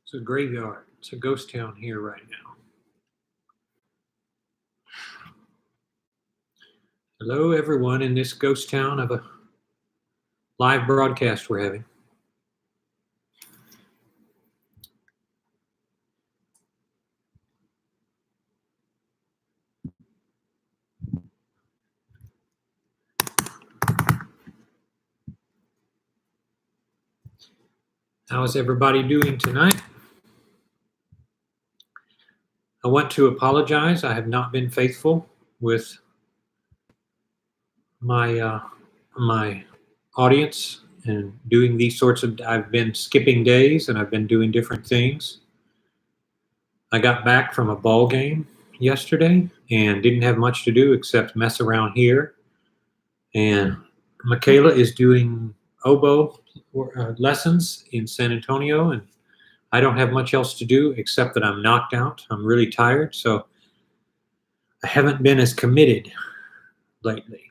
It's a graveyard. It's a ghost town here right now. Hello, everyone, in this ghost town of a live broadcast we're having. How is everybody doing tonight? I want to apologize. I have not been faithful with my my audience and doing these sorts of. I've been skipping days and I've been doing different things. I got back from a ball game yesterday and didn't have much to do except mess around here. And Michaela is doing oboe lessons in San Antonio, and I don't have much else to do except that I'm knocked out. I'm really tired, so I haven't been as committed lately.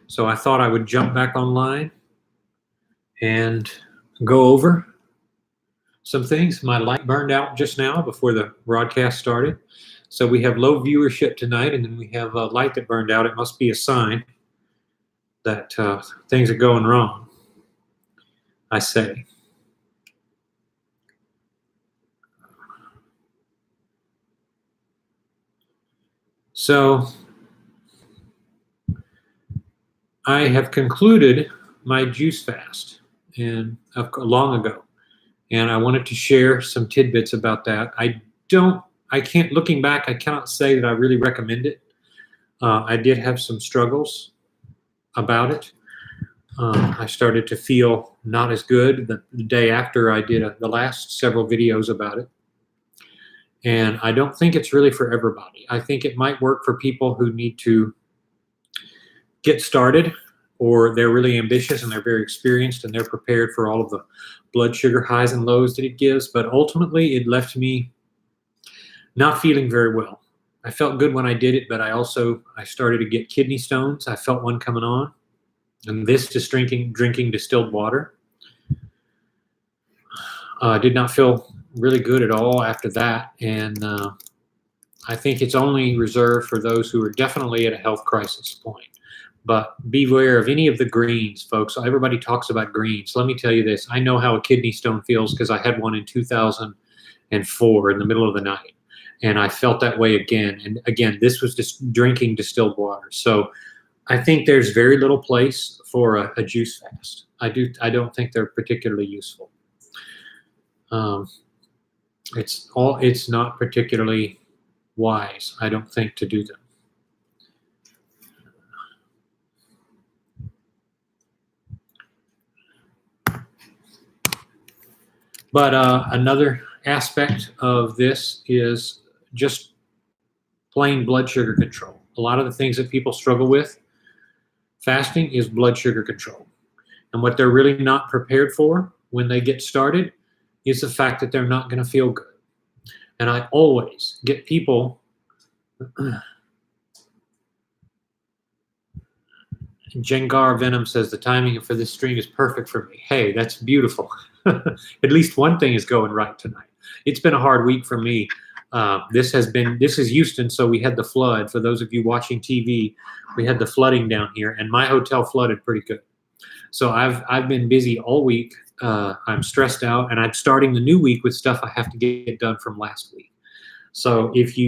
So I thought I would jump back online and go over some things. My light burned out just now before the broadcast started. So we have low viewership tonight, and then we have a light that burned out. It must be a sign that things are going wrong, I say. So I have concluded my juice fast long ago, and I wanted to share some tidbits about that. Looking back, I cannot say that I really recommend it. I did have some struggles about it. I started to feel not as good the day after I did the last several videos about it. And I don't think it's really for everybody. I think it might work for people who need to get started, or they're really ambitious and they're very experienced and they're prepared for all of the blood sugar highs and lows that it gives. But ultimately, it left me not feeling very well. I felt good when I did it, but I started to get kidney stones. I felt one coming on. And this just drinking distilled water. Did not feel really good at all after that. And I think it's only reserved for those who are definitely at a health crisis point. But beware of any of the greens, folks. Everybody talks about greens. Let me tell you this. I know how a kidney stone feels because I had one in 2004 in the middle of the night. And I felt that way again. And again, this was just drinking distilled water. So I think there's very little place for a juice fast. I don't think they're particularly useful. It's not particularly wise, I don't think, to do them. But another aspect of this is just plain blood sugar control. A lot of the things that people struggle with fasting is blood sugar control. And what they're really not prepared for when they get started is the fact that they're not going to feel good. And I always get people, Jengar Venom says the timing for this stream is perfect for me. Hey, that's beautiful. At least one thing is going right tonight. It's been a hard week for me. This is Houston, so we had the flood. For those of you watching TV, we had the flooding down here, and my hotel flooded pretty good. So I've been busy all week. I'm stressed out, and I'm starting the new week with stuff I have to get done from last week. So if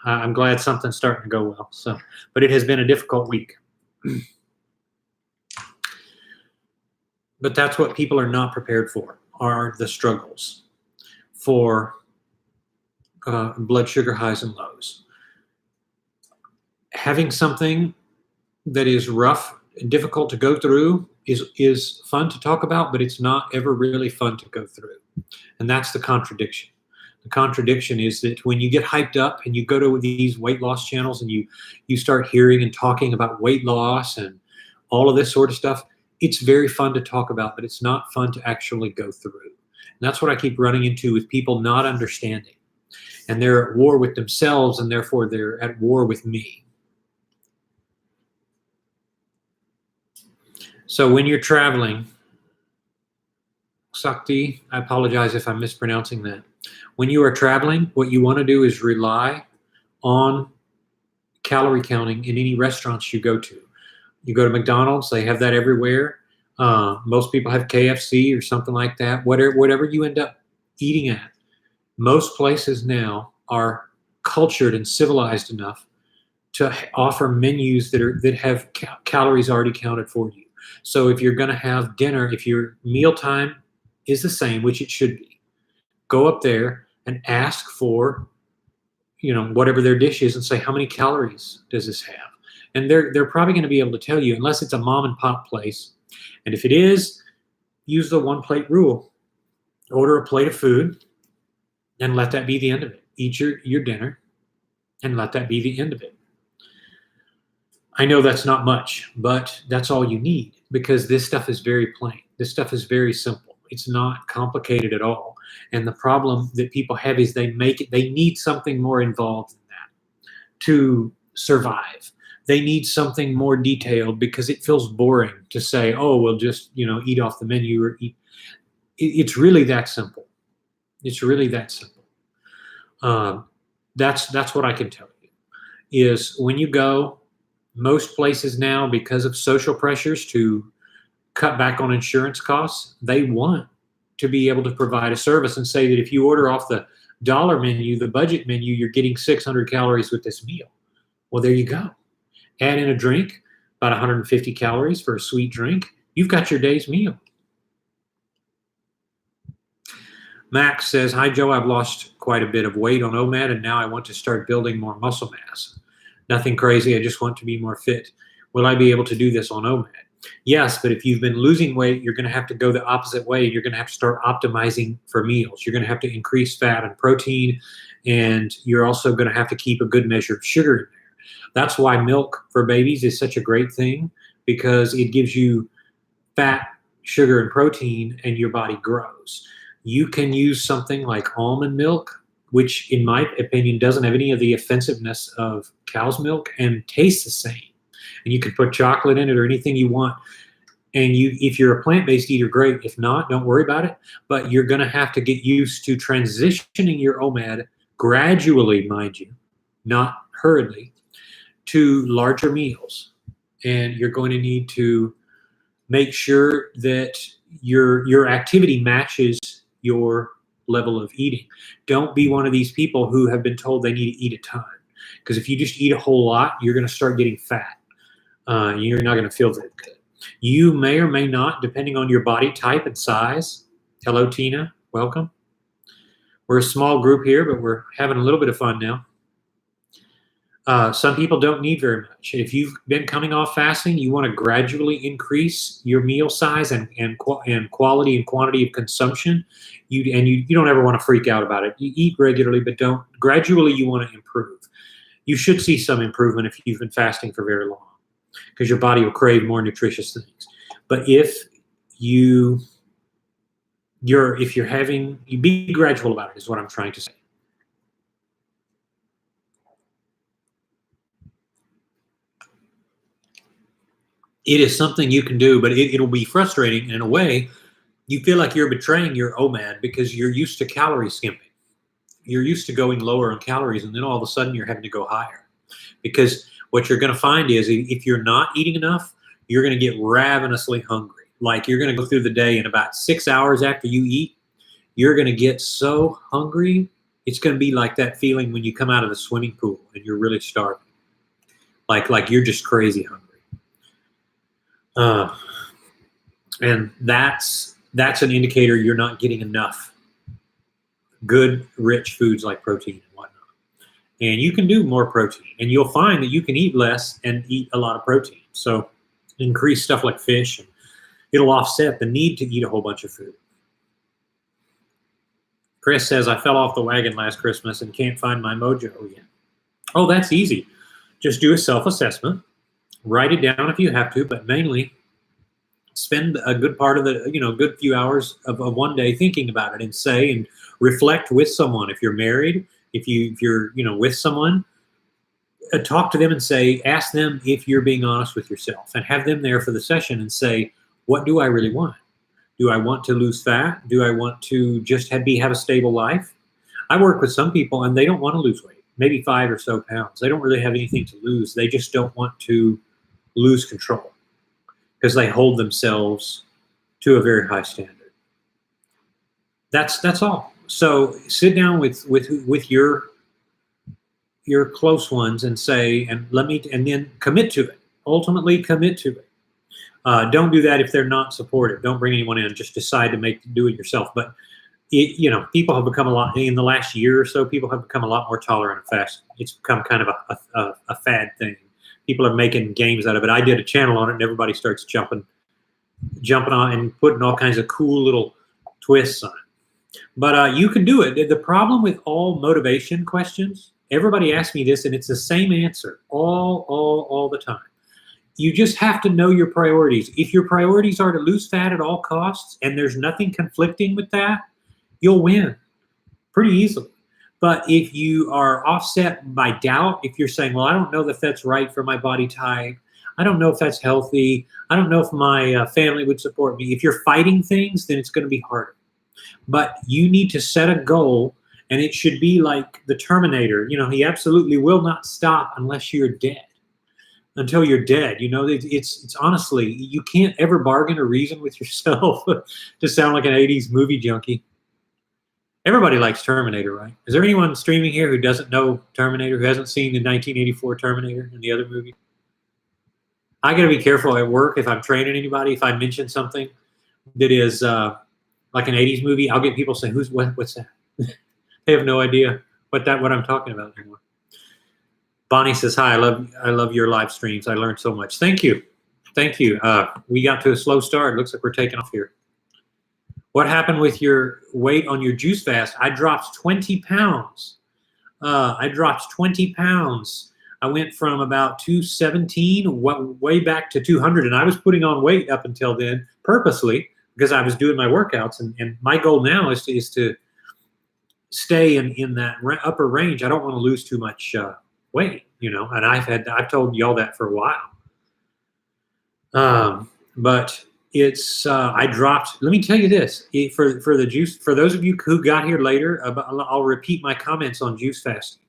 I'm glad something's starting to go well. So, but it has been a difficult week. But that's what people are not prepared for, are the struggles for blood sugar highs and lows. Having something that is rough and difficult to go through is fun to talk about, but it's not ever really fun to go through. And that's the contradiction. The contradiction is that when you get hyped up and you go to these weight loss channels and you start hearing and talking about weight loss and all of this sort of stuff, it's very fun to talk about, but it's not fun to actually go through. And that's what I keep running into with people not understanding. And they're at war with themselves, and therefore they're at war with me. So when you're traveling, Sakti, I apologize if I'm mispronouncing that. When you are traveling, what you want to do is rely on calorie counting in any restaurants you go to. You go to McDonald's, they have that everywhere. Most people have KFC or something like that. Whatever you end up eating at, most places now are cultured and civilized enough to offer menus that have calories already counted for you. So if you're going to have dinner, if your meal time is the same, which it should be, go up there and ask for, whatever their dish is, and say, how many calories does this have? And they're probably going to be able to tell you, unless it's a mom and pop place. And if it is, use the one plate rule. Order a plate of food and let that be the end of it. Eat your dinner and let that be the end of it. I know that's not much, but that's all you need, because this stuff is very plain. This stuff is very simple. It's not complicated at all. And the problem that people have is they need something more involved than that to survive. They need something more detailed, because it feels boring to say, oh, we'll just, eat off the menu or eat. It's really that simple. It's really that simple. That's what I can tell you, is when you go, most places now, because of social pressures to cut back on insurance costs, they want to be able to provide a service and say that if you order off the dollar menu, the budget menu, you're getting 600 calories with this meal. Well, there you go. Add in a drink, about 150 calories for a sweet drink. You've got your day's meal. Max says, hi, Joe. I've lost quite a bit of weight on OMAD, and now I want to start building more muscle mass. Nothing crazy. I just want to be more fit. Will I be able to do this on OMAD? Yes, but if you've been losing weight, you're going to have to go the opposite way. You're going to have to start optimizing for meals. You're going to have to increase fat and protein, and you're also going to have to keep a good measure of sugar in there. That's why milk for babies is such a great thing, because it gives you fat, sugar, and protein, and your body grows. You can use something like almond milk, which in my opinion doesn't have any of the offensiveness of cow's milk and tastes the same. And you can put chocolate in it or anything you want. And if you're a plant-based eater, great. If not, don't worry about it. But you're going to have to get used to transitioning your OMAD gradually, mind you, not hurriedly, to larger meals. And you're going to need to make sure that your activity matches your level of eating. Don't be one of these people who have been told they need to eat a ton. Because if you just eat a whole lot, you're going to start getting fat. You're not going to feel very good. You may or may not, depending on your body type and size. Hello, Tina. Welcome. We're a small group here, but we're having a little bit of fun now. Some people don't need very much. If you've been coming off fasting, you want to gradually increase your meal size and quality and quantity of consumption. You don't ever want to freak out about it. You eat regularly, but don't. Gradually, you want to improve. You should see some improvement if you've been fasting for very long, because your body will crave more nutritious things. But if you're be gradual about it, is what I'm trying to say. It is something you can do, but it'll be frustrating. And in a way, you feel like you're betraying your OMAD, because you're used to calorie skimping. You're used to going lower on calories, and then all of a sudden you're having to go higher. Because what you're going to find is, if you're not eating enough, you're going to get ravenously hungry. Like, you're going to go through the day, and about 6 hours after you eat, you're going to get so hungry. It's going to be like that feeling when you come out of the swimming pool and you're really starving. Like you're just crazy hungry. And that's an indicator you're not getting enough good, rich foods like protein and whatnot. And you can do more protein, and you'll find that you can eat less and eat a lot of protein. So increase stuff like fish, and it'll offset the need to eat a whole bunch of food. Chris says, I fell off the wagon last Christmas and can't find my mojo yet. Oh, that's easy. Just do a self-assessment. Write it down if you have to, but mainly spend a good part of the, good few hours of one day thinking about it, and say and reflect with someone. If you're married, if you're with someone, talk to them and ask them if you're being honest with yourself, and have them there for the session and say, what do I really want? Do I want to lose fat? Do I want to just have a stable life? I work with some people and they don't want to lose weight, maybe 5 or so pounds. They don't really have anything to lose. They just don't want to lose control because they hold themselves to a very high standard. That's all. So sit down with your close ones and say, and then commit to it. Ultimately, commit to it. Don't do that if they're not supportive. Don't bring anyone in. Just decide to do it yourself. But people have become in the last year or so. People have become a lot more tolerant of fasting. It's become kind of a fad thing. People are making games out of it. I did a channel on it, and everybody starts jumping on and putting all kinds of cool little twists on it. But you can do it. The problem with all motivation questions, everybody asks me this, and it's the same answer all the time. You just have to know your priorities. If your priorities are to lose fat at all costs and there's nothing conflicting with that, you'll win pretty easily. But if you are offset by doubt, if you're saying, well, I don't know if that's right for my body type, I don't know if that's healthy, I don't know if my family would support me. If you're fighting things, then it's going to be harder. But you need to set a goal, and it should be like the Terminator. He absolutely will not stop unless you're dead. Until you're dead. It's honestly, you can't ever bargain or reason with yourself to sound like an 80s movie junkie. Everybody likes Terminator, right? Is there anyone streaming here who doesn't know Terminator, who hasn't seen the 1984 Terminator and the other movie? I got to be careful at work if I'm training anybody. If I mention something that is like an 80s movie, I'll get people saying, what's that? They have no idea what I'm talking about anymore. Bonnie says, hi, I love your live streams. I learned so much. Thank you. We got to a slow start. Looks like we're taking off here. What happened with your weight on your juice fast? I dropped 20 pounds. I went from about 217 way back to 200, and I was putting on weight up until then purposely because I was doing my workouts. And my goal now is to stay in that upper range. I don't want to lose too much weight, and I've told y'all that for a while. But it's I dropped. Let me tell you this for the juice. For those of you who got here later, I'll repeat my comments on juice fasting.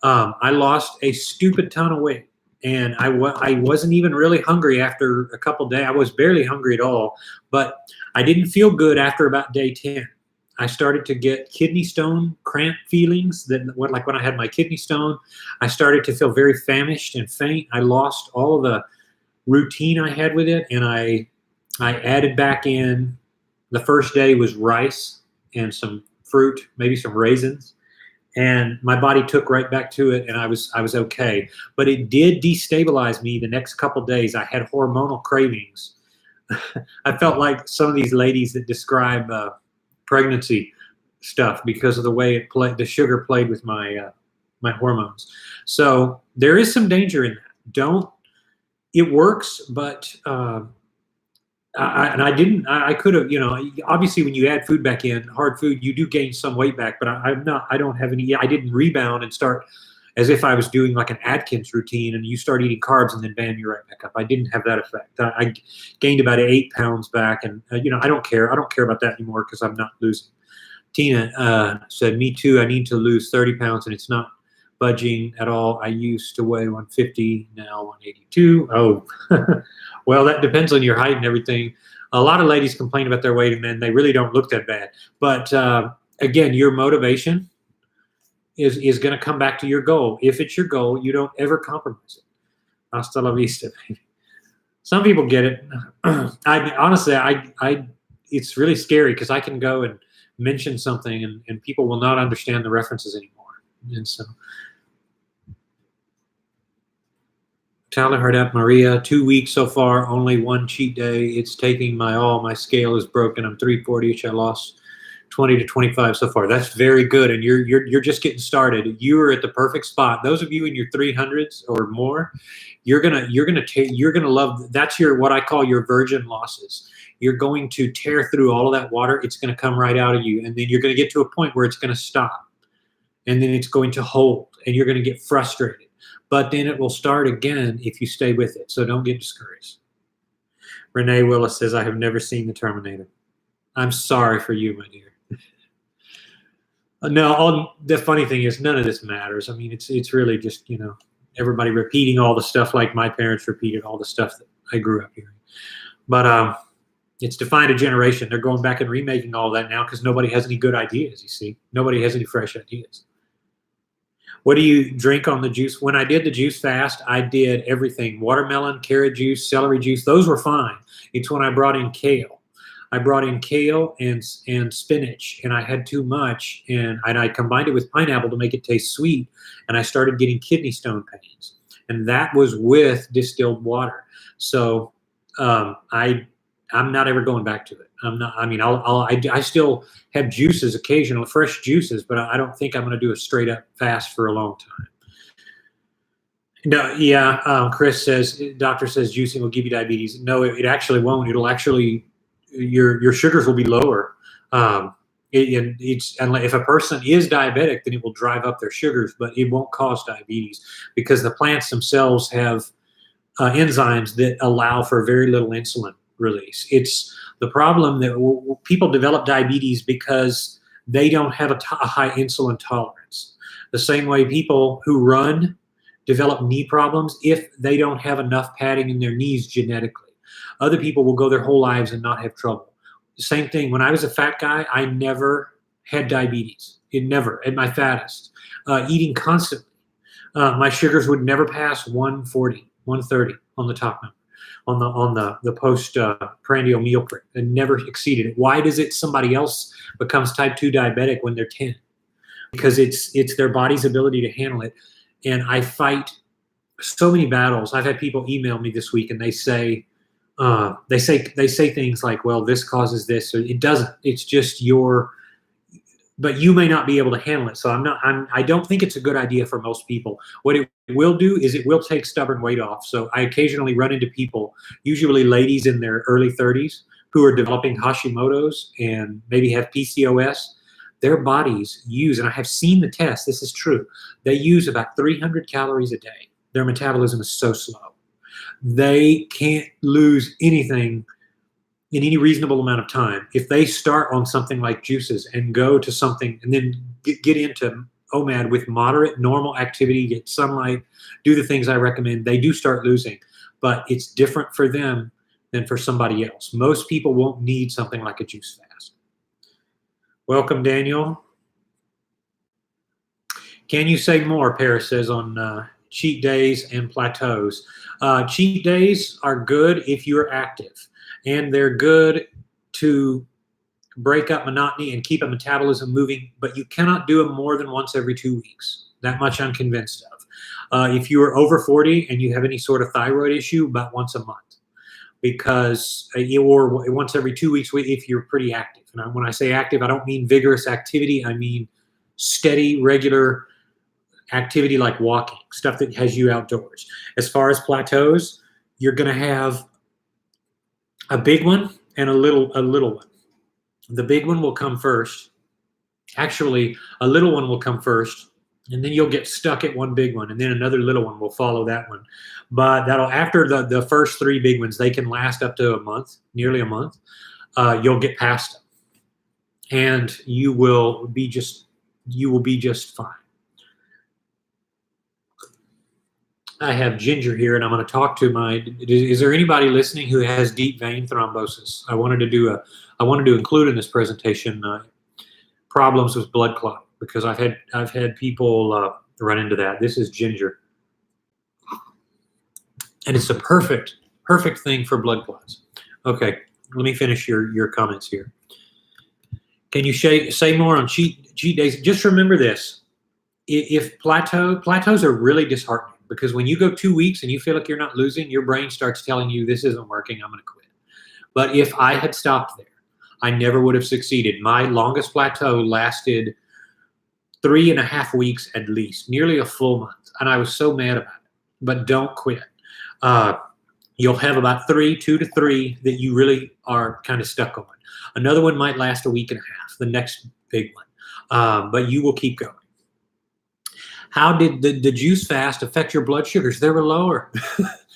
I lost a stupid ton of weight, and I wasn't even really hungry after a couple days. I was barely hungry at all, but I didn't feel good after about day 10. I started to get kidney stone cramp feelings like when I had my kidney stone. I started to feel very famished and faint. I lost all of the routine I had with it, and I added back in. The first day was rice and some fruit, maybe some raisins, and my body took right back to it, and I was okay. But it did destabilize me the next couple days. I had hormonal cravings. I felt like some of these ladies that describe pregnancy stuff because of the way the sugar played with my hormones. So there is some danger in that. It works, but I could have, obviously when you add food back in, hard food, you do gain some weight back, but I didn't rebound and start as if I was doing like an Atkins routine and you start eating carbs and then bam, you're right back up. I didn't have that effect. I gained about 8 pounds back, and I don't care. I don't care about that anymore because I'm not losing. Tina said, me too. I need to lose 30 pounds and it's not budging at all. I used to weigh 150, now 182. Oh, well, that depends on your height and everything. A lot of ladies complain about their weight and then they really don't look that bad. But again, your motivation is going to come back to your goal. If it's your goal, you don't ever compromise it. Hasta la vista, baby. Some people get it. Honestly, it's really scary because I can go and mention something and people will not understand the references anymore. And so, Tyler Hardap, Maria, 2 weeks so far, only one cheat day. It's taking my all. My scale is broken. I'm 340-ish. I lost 20 to 25 so far. That's very good, and you're just getting started. You are at the perfect spot. Those of you in your 300s or more, you're gonna love. That's what I call your virgin losses. You're going to tear through all of that water. It's going to come right out of you, and then you're going to get to a point where it's going to stop, and then it's going to hold, and you're going to get frustrated. But then it will start again if you stay with it. So don't get discouraged. Renee Willis says, I have never seen the Terminator. I'm sorry for you, my dear. No, the funny thing is none of this matters. I mean, it's really just, everybody repeating all the stuff like my parents repeated all the stuff that I grew up hearing. But it's defined a generation. They're going back and remaking all that now because nobody has any good ideas, you see. Nobody has any fresh ideas. What do you drink on the juice? When I did the juice fast, I did everything. Watermelon, carrot juice, celery juice. Those were fine. It's when I brought in kale. I brought in kale and spinach, and I had too much, and I combined it with pineapple to make it taste sweet, and I started getting kidney stone pains, and that was with distilled water. So I'm not ever going back to it. I'm not. I mean, I still have juices occasionally, fresh juices, but I don't think I'm going to do a straight up fast for a long time. No, yeah. Chris says, doctor says juicing will give you diabetes. No, it actually won't. It'll actually your sugars will be lower. If a person is diabetic, then it will drive up their sugars, but it won't cause diabetes because the plants themselves have enzymes that allow for very little insulin release. It's the problem that people develop diabetes because they don't have a high insulin tolerance. The same way people who run develop knee problems if they don't have enough padding in their knees genetically. Other people will go their whole lives and not have trouble. The same thing. When I was a fat guy, I never had diabetes. It never, at my fattest. Eating constantly. My sugars would never pass 140, 130 on the top number, on the post prandial meal prep, and never exceeded it. Why does it somebody else becomes type 2 diabetic when they're 10? Because it's their body's ability to handle it. And I fight so many battles. I've had people email me this week and they say things like, well, this causes this, or it doesn't. It's just but you may not be able to handle it. So I don't think it's a good idea for most people. What it will do is it will take stubborn weight off. So I occasionally run into people, usually ladies in their early 30s, who are developing Hashimoto's and maybe have PCOS. Their bodies use, and I have seen the test, this is true, they use about 300 calories a day. Their metabolism is so slow. They can't lose anything in any reasonable amount of time. If they start on something like juices and go to something and then get into OMAD with moderate, normal activity, get sunlight, do the things I recommend, they do start losing. But it's different for them than for somebody else. Most people won't need something like a juice fast. Welcome, Daniel. Can you say more, Paris says, on cheat days and plateaus? Cheat days are good if you're active, and they're good to break up monotony and keep a metabolism moving, but you cannot do them more than once every 2 weeks. That much I'm convinced of. If you are over 40 and you have any sort of thyroid issue, about once a month, because or once every 2 weeks if you're pretty active. And when I say active, I don't mean vigorous activity. I mean steady, regular activity like walking, stuff that has you outdoors. As far as plateaus, you're going to have a big one and a little one. The big one will come first. Actually, a little one will come first, and then you'll get stuck at one big one, and then another little one will follow that one. But after the first three big ones, they can last up to a month, nearly a month. You'll get past them, and you will be just fine. I have Ginger here, and I'm going to talk to is there anybody listening who has deep vein thrombosis? I wanted to include in this presentation problems with blood clot, because I've had people run into that. This is Ginger, and it's a perfect thing for blood clots. Okay, let me finish your comments here. Can you say more on cheat days? Just remember this: if plateaus are really disheartening, because when you go 2 weeks and you feel like you're not losing, your brain starts telling you this isn't working, I'm going to quit. But if I had stopped there, I never would have succeeded. My longest plateau lasted 3.5 weeks at least, nearly a full month. And I was so mad about it. But don't quit. You'll have about 2 to 3 that you really are kind of stuck on. Another one might last a week and a half, the next big one. But you will keep going. How did the juice fast affect your blood sugars? They were lower.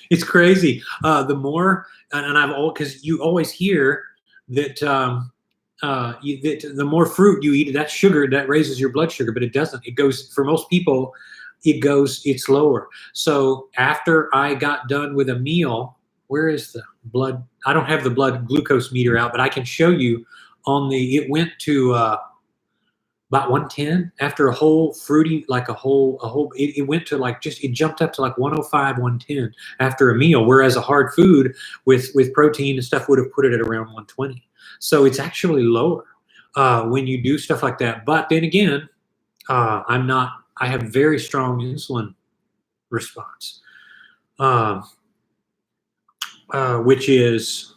It's crazy. The more, because you always hear that the more fruit you eat, that's sugar, that raises your blood sugar, but it doesn't. It goes, for most people, it's lower. So after I got done with a meal, where is the blood? I don't have the blood glucose meter out, but I can show you it went to about 110 after a whole fruity, like it went to like it jumped up to like 105, 110 after a meal, whereas a hard food with protein and stuff would have put it at around 120. So it's actually lower when you do stuff like that. But then again, I have very strong insulin response, which is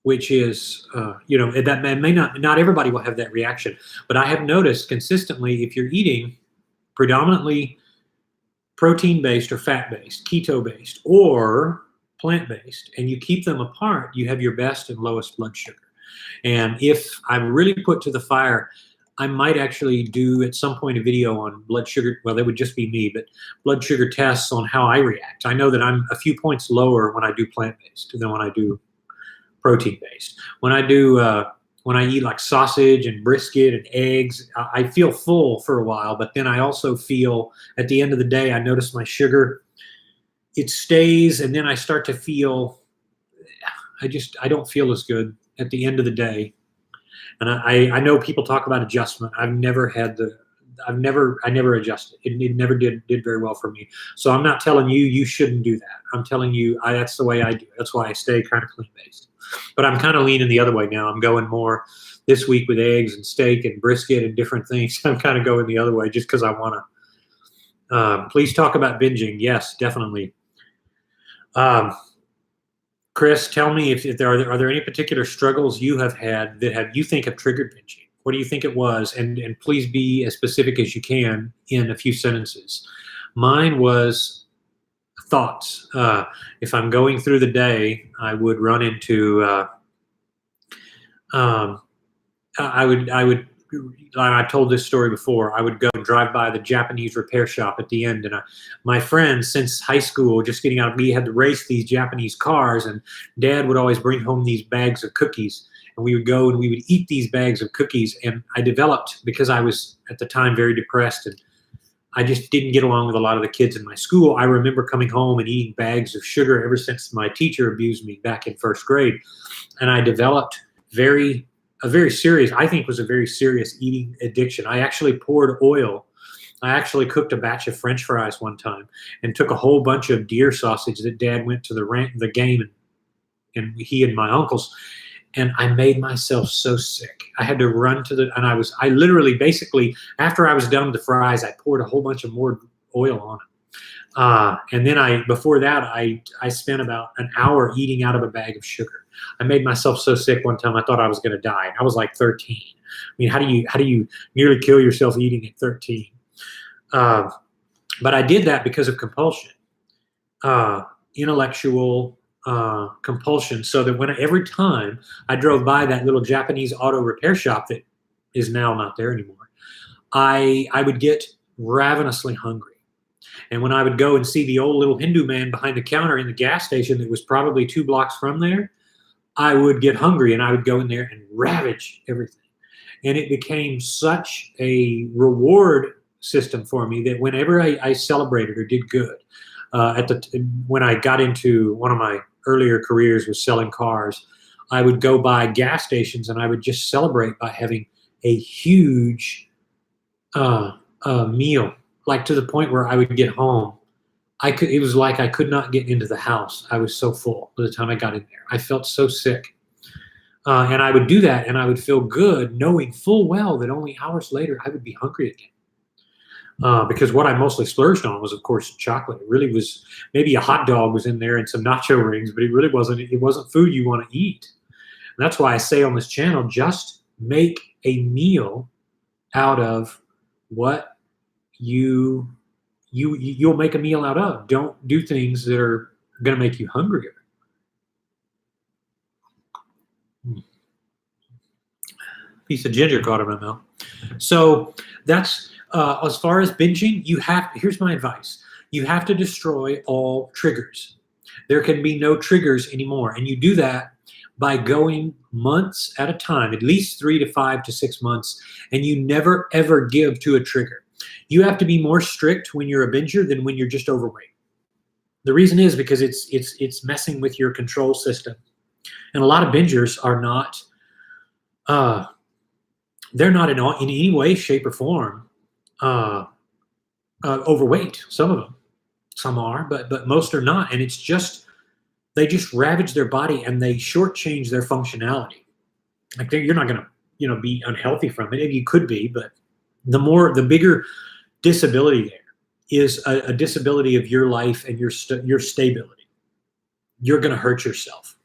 that may not everybody will have that reaction, but I have noticed consistently, if you're eating predominantly protein-based or fat-based, keto-based or plant-based, and you keep them apart, you have your best and lowest blood sugar. And if I'm really put to the fire, I might actually do at some point a video on blood sugar. Well, that would just be me, but blood sugar tests on how I react. I know that I'm a few points lower when I do plant-based than when I do protein-based. When I eat like sausage and brisket and eggs, I feel full for a while, but then I also feel at the end of the day, I notice my sugar, it stays, and then I start to feel, I don't feel as good at the end of the day. And I know people talk about adjustment. I never adjusted. It never did very well for me. So I'm not telling you shouldn't do that. I'm telling you that's the way I do it. That's why I stay kind of clean-based. But I'm kind of leaning the other way now. I'm going more this week with eggs and steak and brisket and different things. I'm kind of going the other way just because I want to. Please talk about binging. Yes, definitely. Chris, tell me if are there any particular struggles you have had that you think have triggered binging? What do you think it was? And please be as specific as you can in a few sentences. Mine was thoughts. If I'm going through the day, I would run into. I told this story before. I would go and drive by the Japanese repair shop at the end, and my friends since high school, just getting out, we had to race these Japanese cars, and Dad would always bring home these bags of cookies, and we would go and we would eat these bags of cookies. And I developed, because I was at the time very depressed and I just didn't get along with a lot of the kids in my school. I remember coming home and eating bags of sugar ever since my teacher abused me back in first grade, and I developed a very serious eating addiction. I actually poured oil. I actually cooked a batch of French fries one time and took a whole bunch of deer sausage that Dad went to the game and he and my uncles, and I made myself so sick. I had to run I literally basically, after I was done with the fries, I poured a whole bunch of more oil on it. And then before that, I spent about an hour eating out of a bag of sugar. I made myself so sick one time I thought I was going to die. I was like 13. I mean, how do you nearly kill yourself eating at 13? But I did that because of compulsion, intellectual compulsion. So that every time I drove by that little Japanese auto repair shop that is now not there anymore, I would get ravenously hungry. And when I would go and see the old little Hindu man behind the counter in the gas station that was probably 2 blocks from there, I would get hungry and I would go in there and ravage everything. And it became such a reward system for me that whenever I celebrated or did good, when I got into one of my earlier careers was selling cars, I would go by gas stations and I would just celebrate by having a huge meal, like to the point where I would get home. It was like I could not get into the house. I was so full by the time I got in there. I felt so sick. And I would do that and I would feel good knowing full well that only hours later I would be hungry again. Because what I mostly splurged on was, of course, chocolate. It really was, maybe a hot dog was in there and some nacho rings, but it wasn't food you want to eat. And that's why I say on this channel, just make a meal out of what you'll make a meal out of. Don't do things that are going to make you hungrier. Piece of ginger caught in my mouth. So that's as far as binging. Here's my advice: you have to destroy all triggers. There can be no triggers anymore, and you do that by going months at a time, at least 3 to 5 to 6 months, and you never ever give to a trigger. You have to be more strict when you're a binger than when you're just overweight. The reason is because it's messing with your control system. And a lot of bingers are not, they're not in any way, shape, or form overweight. Some of them, some are, but most are not. And it's just, they just ravage their body and they shortchange their functionality. Like you're not going to, be unhealthy from it. You could be, but the bigger disability there is a disability of your life and your stability. You're going to hurt yourself.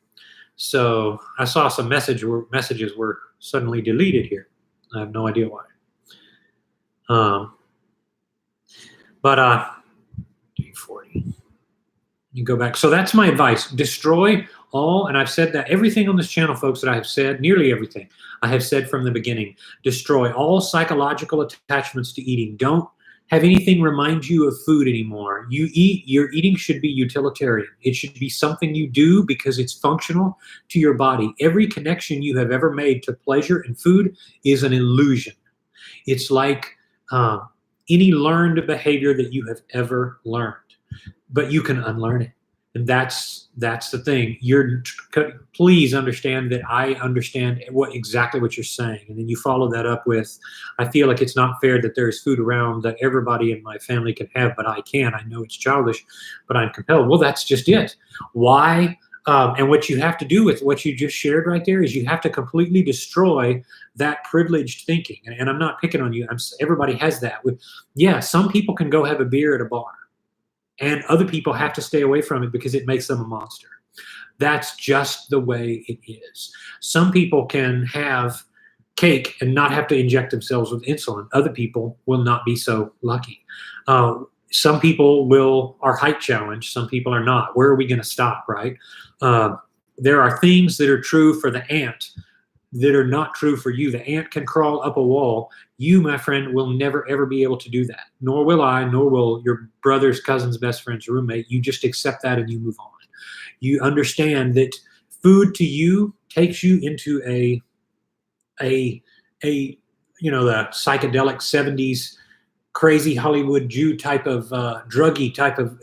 So I saw some messages were suddenly deleted here. I have no idea why. But 40. You go back. So that's my advice. Destroy all, and I've said that everything on this channel, folks, that I have said, nearly everything I have said from the beginning. Destroy all psychological attachments to eating. Don't have anything remind you of food anymore. Your eating should be utilitarian. It should be something you do because it's functional to your body. Every connection you have ever made to pleasure and food is an illusion. It's like any learned behavior that you have ever learned, but you can unlearn it. And that's the thing. Please understand that I understand exactly what you're saying. And then you follow that up with, I feel like it's not fair that there's food around that everybody in my family can have, but I can't. I know it's childish, but I'm compelled. Well, that's just it. Why? And what you have to do with what you just shared right there is you have to completely destroy that privileged thinking. And I'm not picking on you. Everybody has that. Some people can go have a beer at a bar. And other people have to stay away from it because it makes them a monster. That's just the way it is. Some people can have cake and not have to inject themselves with insulin. Other people will not be so lucky. Some people are height challenged. Some people are not. Where are we going to stop, right? There are things that are true for the ant that are not true for you. The ant can crawl up a wall. You, my friend, will never, ever be able to do that. Nor will I, nor will your brother's, cousin's, best friend's roommate. You just accept that and you move on. You understand that food to you takes you into the psychedelic 70s crazy Hollywood Jew type of druggy type of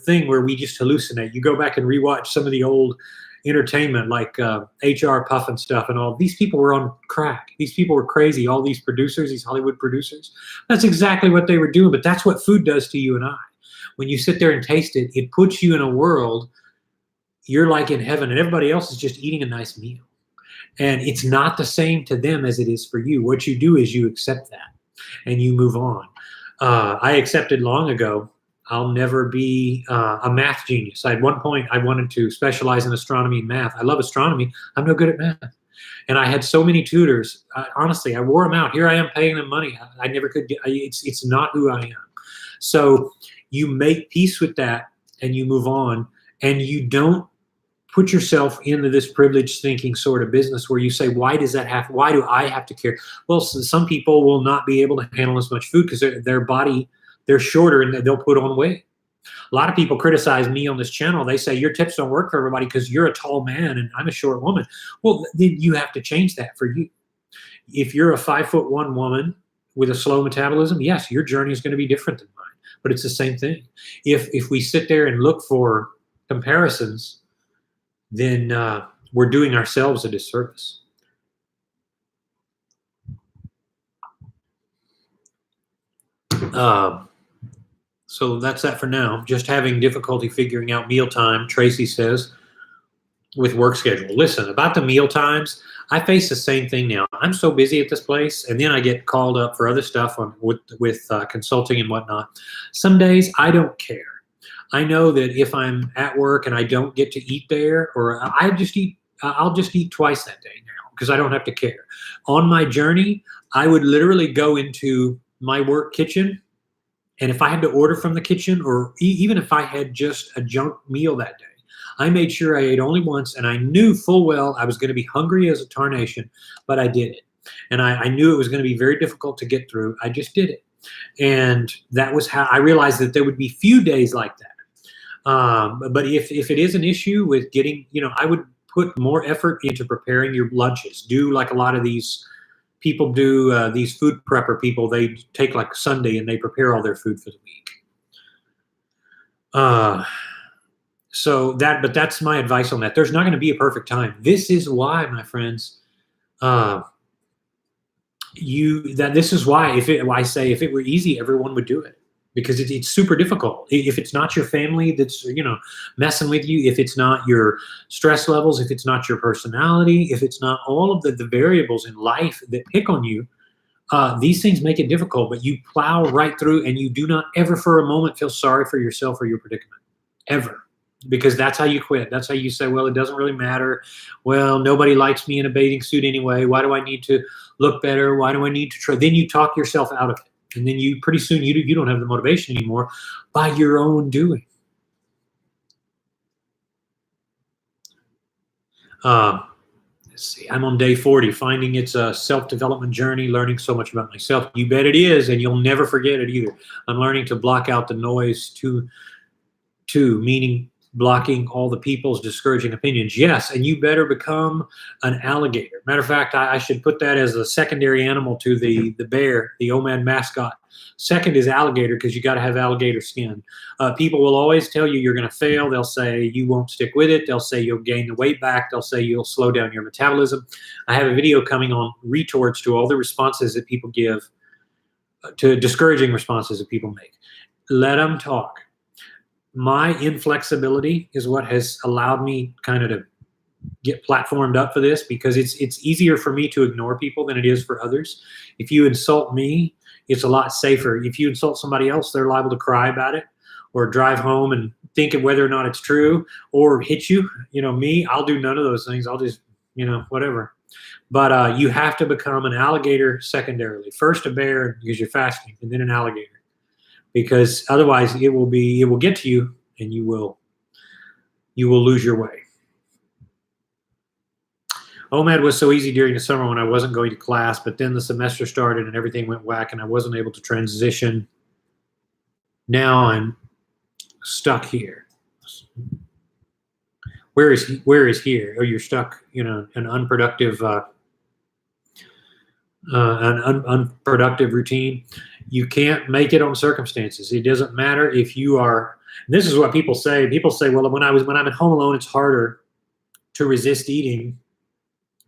thing where we just hallucinate. You go back and rewatch some of the old entertainment like HR Puff and stuff and all. These people were on crack. These people were crazy. All these producers, these Hollywood producers, that's exactly what they were doing. But that's what food does to you and I. When you sit there and taste it, it puts you in a world, you're like in heaven and everybody else is just eating a nice meal. And it's not the same to them as it is for you. What you do is you accept that and you move on. I accepted long ago, I'll never be a math genius. At one point, I wanted to specialize in astronomy and math. I love astronomy. I'm no good at math. And I had so many tutors. Honestly, I wore them out. Here I am paying them money. I never could get, it's not who I am. So you make peace with that and you move on and you don't put yourself into this privileged thinking sort of business where you say, why do I have to care? Well, some people will not be able to handle as much food because their body, they're shorter and they'll put on weight. A lot of people criticize me on this channel. They say your tips don't work for everybody because you're a tall man and I'm a short woman. Well, then you have to change that for you. If you're a 5'1" woman with a slow metabolism, yes, your journey is going to be different than mine, but it's the same thing. If we sit there and look for comparisons, then we're doing ourselves a disservice. So that's that for now. Just having difficulty figuring out mealtime, Tracy says, with work schedule. Listen, about the meal times, I face the same thing now. I'm so busy at this place, and then I get called up for other stuff with consulting and whatnot. Some days I don't care. I know that if I'm at work and I don't get to eat there, or I'll just eat twice that day now because I don't have to care. On my journey, I would literally go into my work kitchen, and if I had to order from the kitchen, or even if I had just a junk meal that day, I made sure I ate only once, and I knew full well I was going to be hungry as a tarnation, but I did it. And I knew it was going to be very difficult to get through. I just did it. And that was how I realized that there would be few days like that. But if it is an issue with getting, I would put more effort into preparing your lunches. Do like a lot of these people do, these food prepper people. They take like Sunday and they prepare all their food for the week. But that's my advice on that. There's not going to be a perfect time. This is why, my friends, this is why I say if it were easy, everyone would do it, because it's super difficult. If it's not your family that's messing with you, if it's not your stress levels, if it's not your personality, if it's not all of the variables in life that pick on you, these things make it difficult. But you plow right through, and you do not ever for a moment feel sorry for yourself or your predicament, ever. Because that's how you quit. That's how you say, well, it doesn't really matter. Well, nobody likes me in a bathing suit anyway. Why do I need to look better? Why do I need to try? Then you talk yourself out of it. And then pretty soon you don't have the motivation anymore by your own doing. Let's see. I'm on day 40, finding it's a self-development journey, learning so much about myself. You bet it is, and you'll never forget it either. I'm learning to block out the noise too, meaning blocking all the people's discouraging opinions. Yes, and you better become an alligator. Matter of fact, I should put that as a secondary animal to the bear, the OMAD mascot. Second is alligator, because you got to have alligator skin. People will always tell you you're going to fail. They'll say you won't stick with it. They'll say you'll gain the weight back. They'll say you'll slow down your metabolism. I have a video coming on retorts to all the responses that people give, to discouraging responses that people make. Let them talk. My inflexibility is what has allowed me kind of to get platformed up for this, because it's easier for me to ignore people than it is for others. If you insult me, it's a lot safer. If you insult somebody else, they're liable to cry about it or drive home and think of whether or not it's true or hit you. Me, I'll do none of those things. I'll just, whatever. But you have to become an alligator secondarily. First a bear because you're fasting, and then an alligator. Because otherwise it will get to you, and you will lose your way. OMAD was so easy during the summer when I wasn't going to class, but then the semester started and everything went whack and I wasn't able to transition. Now I'm stuck here. Where is here? Oh, you're stuck, an unproductive unproductive routine. You can't make it on circumstances. It doesn't matter if you are. This is what people say. People say, well, when I'm at home alone, it's harder to resist eating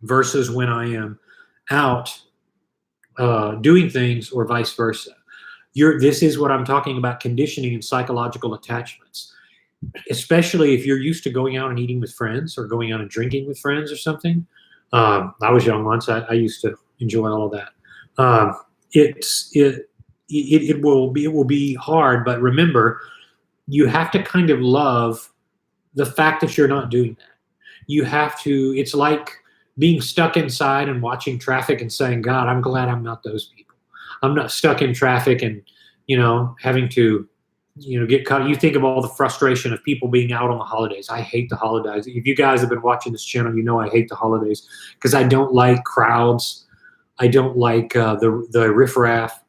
versus when I am out doing things, or vice versa. This is what I'm talking about: conditioning and psychological attachments. Especially if you're used to going out and eating with friends, or going out and drinking with friends or something. I was young once. I used to enjoy all of that. It will be hard, but remember, you have to kind of love the fact that you're not doing that. You have to. It's like being stuck inside and watching traffic and saying, God, I'm glad I'm not those people. I'm not stuck in traffic and having to get caught. You think of all the frustration of people being out on the holidays. I hate the holidays. If you guys have been watching this channel, I hate the holidays because I don't like crowds. I don't like the riffraff.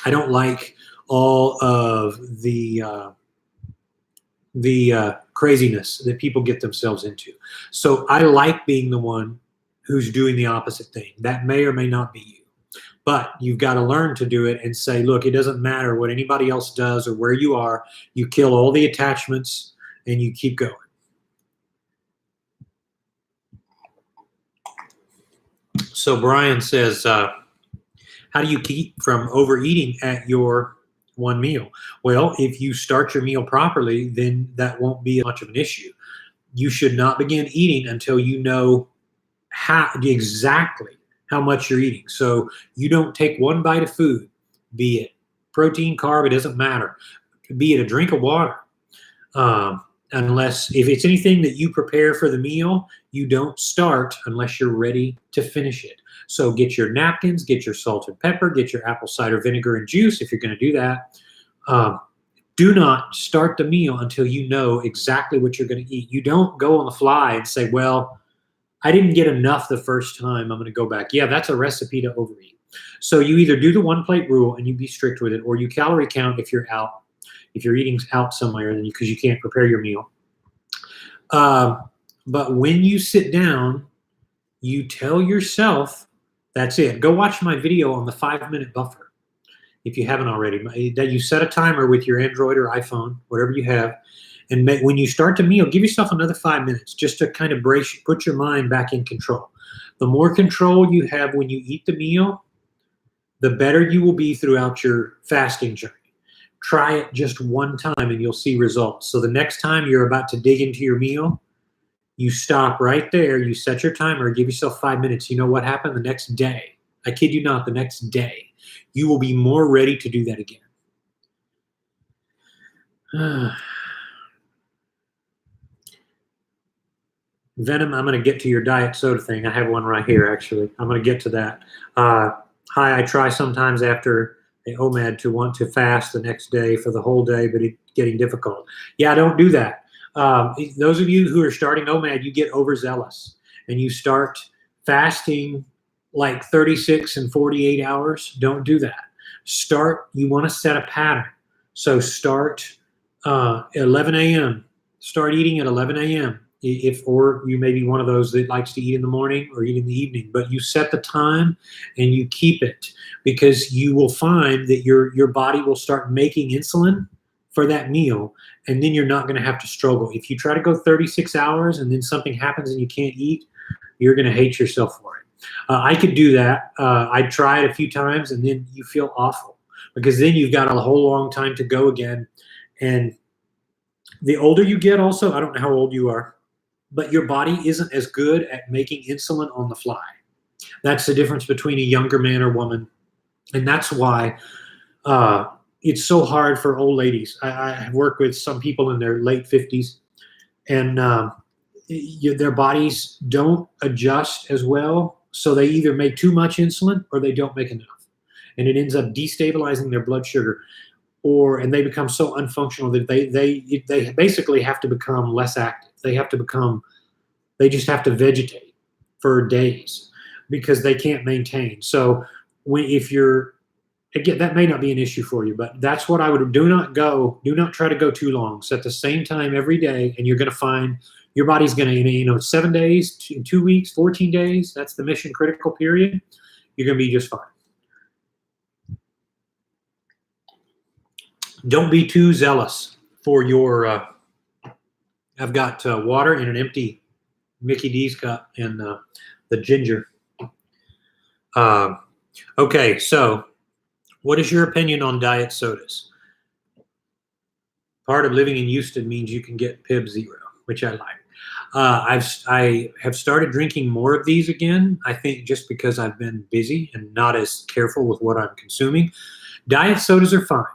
I don't like all of the craziness that people get themselves into. So I like being the one who's doing the opposite thing. That may or may not be you. But you've got to learn to do it and say, look, it doesn't matter what anybody else does or where you are. You kill all the attachments and you keep going. So Brian says, how do you keep from overeating at your one meal? Well, if you start your meal properly, then that won't be much of an issue. You should not begin eating until you know exactly how much you're eating. So you don't take one bite of food, be it protein, carb, it doesn't matter. Be it a drink of water. Unless, if it's anything that you prepare for the meal, you don't start unless you're ready to finish it. So get your napkins, get your salt and pepper, get your apple cider vinegar and juice if you're going to do that. Do not start the meal until you know exactly what you're going to eat. You don't go on the fly and say, well, I didn't get enough the first time, I'm going to go back. Yeah, that's a recipe to overeat. So you either do the one plate rule and you be strict with it, or you calorie count if you're out. If you're eating out somewhere, then because you can't prepare your meal. But when you sit down, you tell yourself, that's it. Go watch my video on the 5-minute buffer if you haven't already. That you set a timer with your Android or iPhone, whatever you have, and when you start to meal, give yourself another 5 minutes just to kind of put your mind back in control. The more control you have when you eat the meal, the better you will be throughout your fasting journey. Try it just one time and you'll see results. So the next time you're about to dig into your meal, you stop right there, you set your timer, give yourself 5 minutes. You know what happened the next day? I kid you not, the next day, you will be more ready to do that again. Venom, I'm going to get to your diet soda thing. I have one right here, actually. I'm going to get to that. Hi, I try sometimes after a OMAD to want to fast the next day for the whole day, but it's getting difficult. Yeah, don't do that. Those of you who are starting OMAD, you get overzealous and you start fasting like 36 and 48 hours. Don't do that. You want to set a pattern. So start 11 a.m. Start eating at 11 a.m. Or you may be one of those that likes to eat in the morning or eat in the evening, but you set the time and you keep it, because you will find that your body will start making insulin for that meal, and then you're not going to have to struggle. If you try to go 36 hours and then something happens and you can't eat, you're going to hate yourself for it. I could do that. I tried a few times, and then you feel awful because then you've got a whole long time to go again. And the older you get also, I don't know how old you are, but your body isn't as good at making insulin on the fly. That's the difference between a younger man or woman. And that's why it's so hard for old ladies. I work with some people in their late 50s, and their bodies don't adjust as well. So they either make too much insulin or they don't make enough. And it ends up destabilizing their blood sugar. And they become so unfunctional that they basically have to become less active. They just have to vegetate for days because they can't maintain. So again, that may not be an issue for you, but that's what I would do. Do not try to go too long. Set the same time every day, and you're going to find your body's going to, 7 days, 2 weeks, 14 days. That's the mission critical period. You're going to be just fine. Don't be too zealous for your, I've got water in an empty Mickey D's cup and the ginger. Okay, so what is your opinion on diet sodas? Part of living in Houston means you can get PIB 0, which I like. I have started drinking more of these again, I think just because I've been busy and not as careful with what I'm consuming. Diet sodas are fine.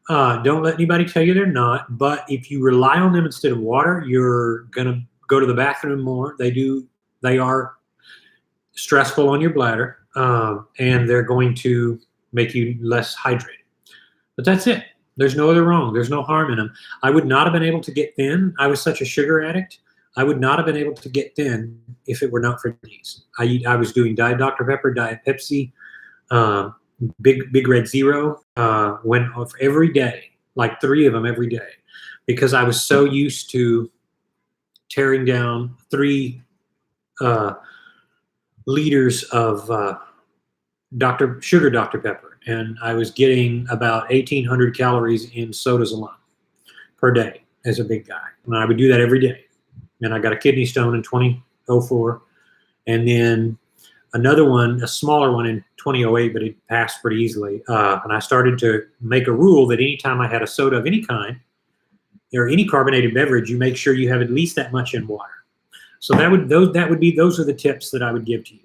Don't let anybody tell you they're not, but if you rely on them instead of water, you're going to go to the bathroom more. They are stressful on your bladder, and they're going to make you less hydrated. But that's it. There's no other wrong. There's no harm in them. I would not have been able to get thin. I was such a sugar addict. I would not have been able to get thin if it were not for these. I was doing Diet Dr. Pepper, Diet Pepsi, Big Red Zero, went off every day, like 3 of them every day, because I was so used to tearing down 3 liters of Dr. Pepper, and I was getting about 1,800 calories in sodas alone per day as a big guy. And I would do that every day. And I got a kidney stone in 2004, and then another one, a smaller one in 2008, but it passed pretty easily. And I started to make a rule that anytime I had a soda of any kind or any carbonated beverage, you make sure you have at least that much in water. So those are the tips that I would give to you.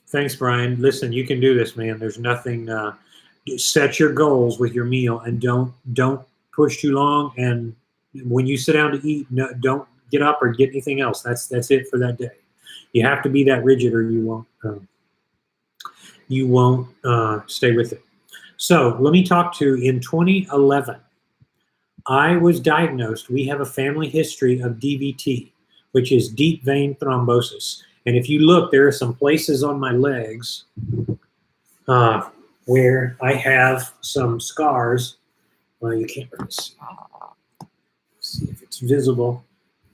Thanks, Brian. Listen, you can do this, man. There's nothing. Set your goals with your meal, and don't push too long. And when you sit down to eat, don't get up or get anything else. That's it for that day. You have to be that rigid, or you won't stay with it. So let me talk to in 2011. I was diagnosed. We have a family history of DVT, which is deep vein thrombosis. And if you look, there are some places on my legs where I have some scars. Well, you can't really see. see if it's visible.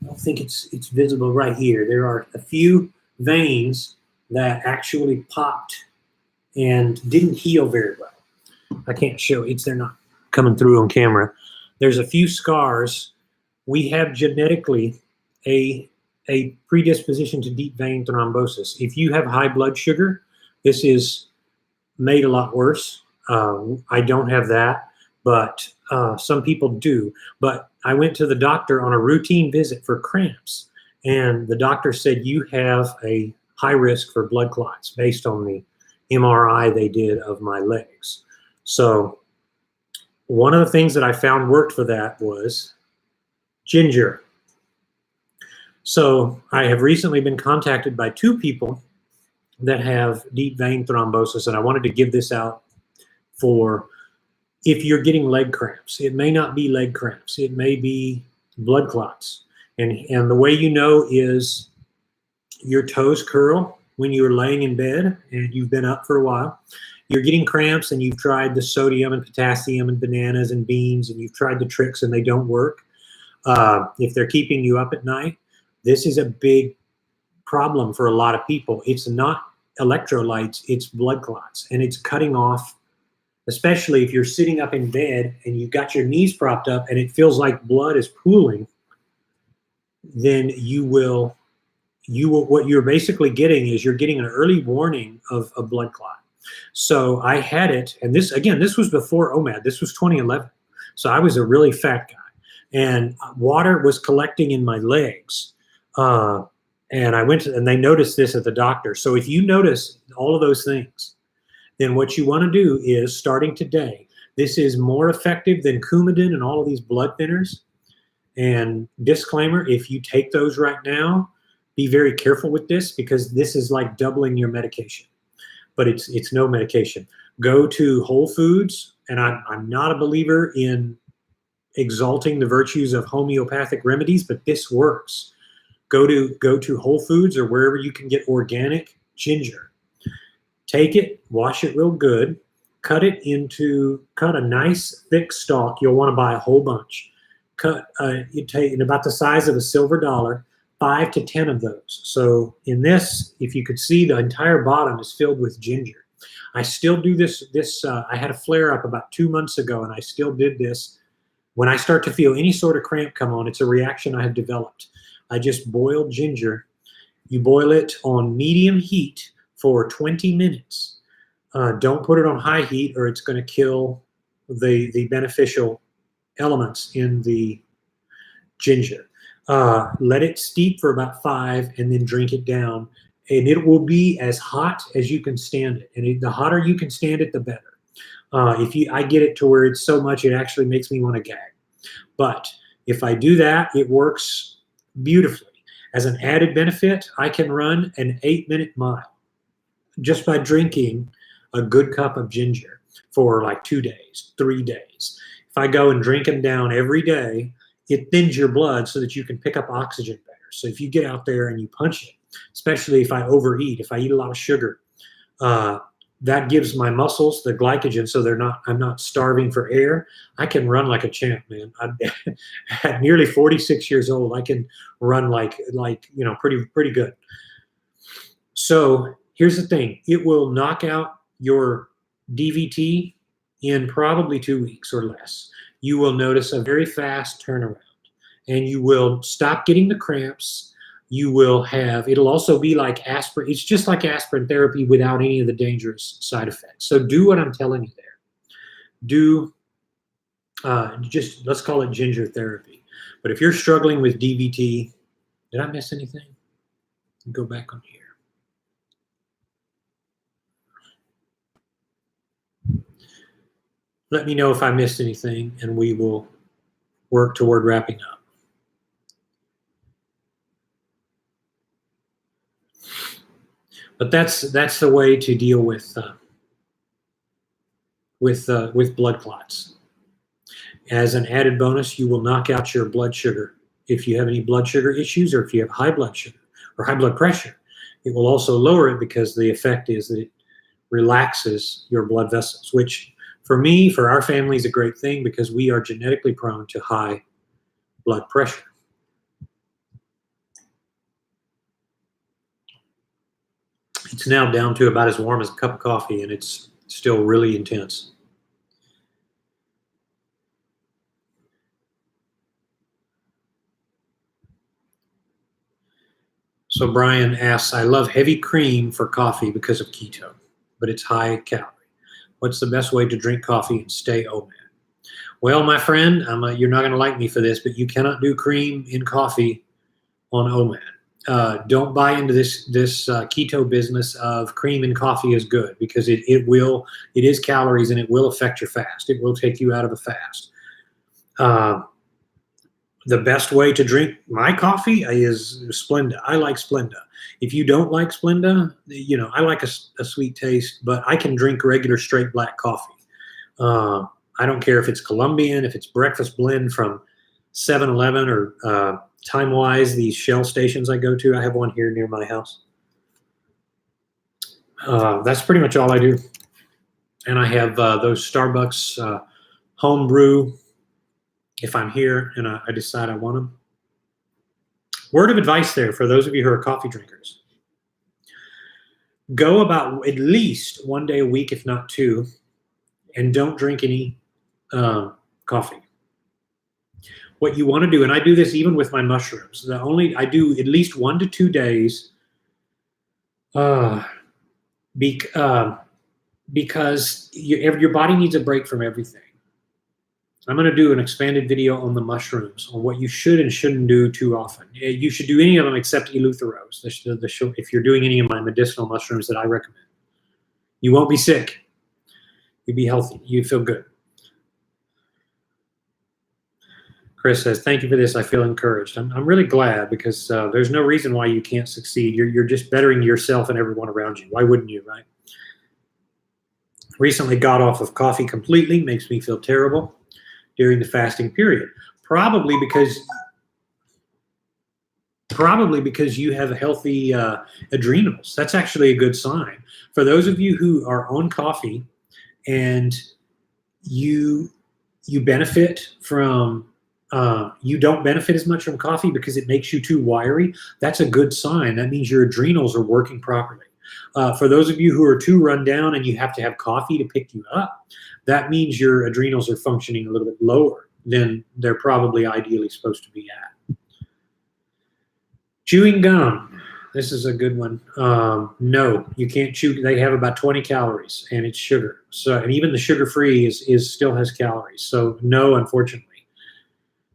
I don't think it's visible right here. There are a few veins that actually popped and didn't heal very well. I can't show it. They're not coming through on camera. There's a few scars. We have genetically a predisposition to deep vein thrombosis. If you have high blood sugar, this is made a lot worse. I don't have that, but some people do. But I went to the doctor on a routine visit for cramps, and the doctor said, you have a high risk for blood clots based on the MRI they did of my legs. So one of the things that I found worked for that was ginger. So I have recently been contacted by 2 people that have deep vein thrombosis, and I wanted to give this out for if you're getting leg cramps. It may not be leg cramps. It may be blood clots. And the way you know is your toes curl when you're laying in bed and you've been up for a while. You're getting cramps and you've tried the sodium and potassium and bananas and beans, and you've tried the tricks and they don't work. If they're keeping you up at night, this is a big problem for a lot of people. It's not electrolytes, it's blood clots, and it's cutting off, especially if you're sitting up in bed and you've got your knees propped up and it feels like blood is pooling, then what you're basically getting is you're getting an early warning of a blood clot. So I had it, and this was before OMAD. This was 2011. So I was a really fat guy, and water was collecting in my legs. And I went to, and they noticed this at the doctor. So if you notice all of those things, then what you want to do is, starting today, this is more effective than Coumadin and all of these blood thinners. And disclaimer, if you take those right now, be very careful with this, because this is like doubling your medication. But it's no medication. Go to Whole Foods, and I'm not a believer in exalting the virtues of homeopathic remedies, but this works. Go to Whole Foods or wherever you can get organic ginger. Take it, wash it real good, cut a nice thick stalk. You'll want to buy a whole bunch. You take in about the size of a silver dollar, 5 to 10 of those. So in this, if you could see, the entire bottom is filled with ginger. I still do this. I had a flare up about 2 months ago, and I still did this. When I start to feel any sort of cramp come on, it's a reaction I have developed. I just boil ginger. You boil it on medium heat for 20 minutes. Don't put it on high heat, or it's going to kill the beneficial elements in the ginger. Let it steep for about 5 and then drink it down. And it will be as hot as you can stand it. And the hotter you can stand it, the better. I get it to where it's so much it actually makes me want to gag. But if I do that, it works beautifully. As an added benefit, I can run an 8-minute mile just by drinking a good cup of ginger for like 2 days, 3 days. If I go and drink them down every day, it thins your blood so that you can pick up oxygen better. So if you get out there and you punch it, especially if I overeat, if I eat a lot of sugar, that gives my muscles the glycogen, so I'm not starving for air. I can run like a champ, man. At nearly 46 years old, I can run like pretty good. So here's the thing: it will knock out your DVT in probably 2 weeks or less. You will notice a very fast turnaround, and you will stop getting the cramps. It'll also be like aspirin. It's just like aspirin therapy without any of the dangerous side effects. So do what I'm telling you there. Let's call it ginger therapy. But if you're struggling with DVT, did I miss anything? Go back on here. Let me know if I missed anything, and we will work toward wrapping up. But that's the way to deal with blood clots. As an added bonus, you will knock out your blood sugar. If you have any blood sugar issues, or if you have high blood sugar or high blood pressure, it will also lower it, because the effect is that it relaxes your blood vessels, which for our family is a great thing, because we are genetically prone to high blood pressure. It's now down to about as warm as a cup of coffee, and it's still really intense. So Brian asks, I love heavy cream for coffee because of keto, but it's high calorie. What's the best way to drink coffee and stay OMAD? Well, my friend, you're not going to like me for this, but you cannot do cream in coffee on OMAD. Don't buy into this keto business of cream in coffee is good, because it is calories and it will affect your fast. It will take you out of a fast. The best way to drink my coffee is Splenda. I like Splenda. If you don't like Splenda, I like a sweet taste, but I can drink regular straight black coffee. I don't care if it's Colombian, if it's breakfast blend from 7-Eleven or Time Wise, these Shell stations I go to. I have one here near my house. That's pretty much all I do. And I have those Starbucks home brew if I'm here and I decide I want them. Word of advice there for those of you who are coffee drinkers. Go about at least one day a week, if not two, and don't drink any coffee. What you want to do, and I do this even with my mushrooms, I do at least 1 to 2 days because your body needs a break from everything. I'm going to do an expanded video on the mushrooms, on what you should and shouldn't do too often. You should do any of them except eleutheros, if you're doing any of my medicinal mushrooms that I recommend. You won't be sick. You'll be healthy. You feel good. Chris says, thank you for this. I feel encouraged. I'm really glad, because there's no reason why you can't succeed. You're just bettering yourself and everyone around you. Why wouldn't you, right? Recently got off of coffee completely. Makes me feel terrible during the fasting period. Probably because you have healthy adrenals. That's actually a good sign. For those of you who are on coffee and you benefit from you don't benefit as much from coffee because it makes you too wiry, that's a good sign. That means your adrenals are working properly. For those of you who are too run down and you have to have coffee to pick you up, that means your adrenals are functioning a little bit lower than they're probably ideally supposed to be at. Chewing gum. This is a good one. No, you can't chew. They have about 20 calories, and it's sugar. So, and even the sugar-free is still has calories. So no, unfortunately.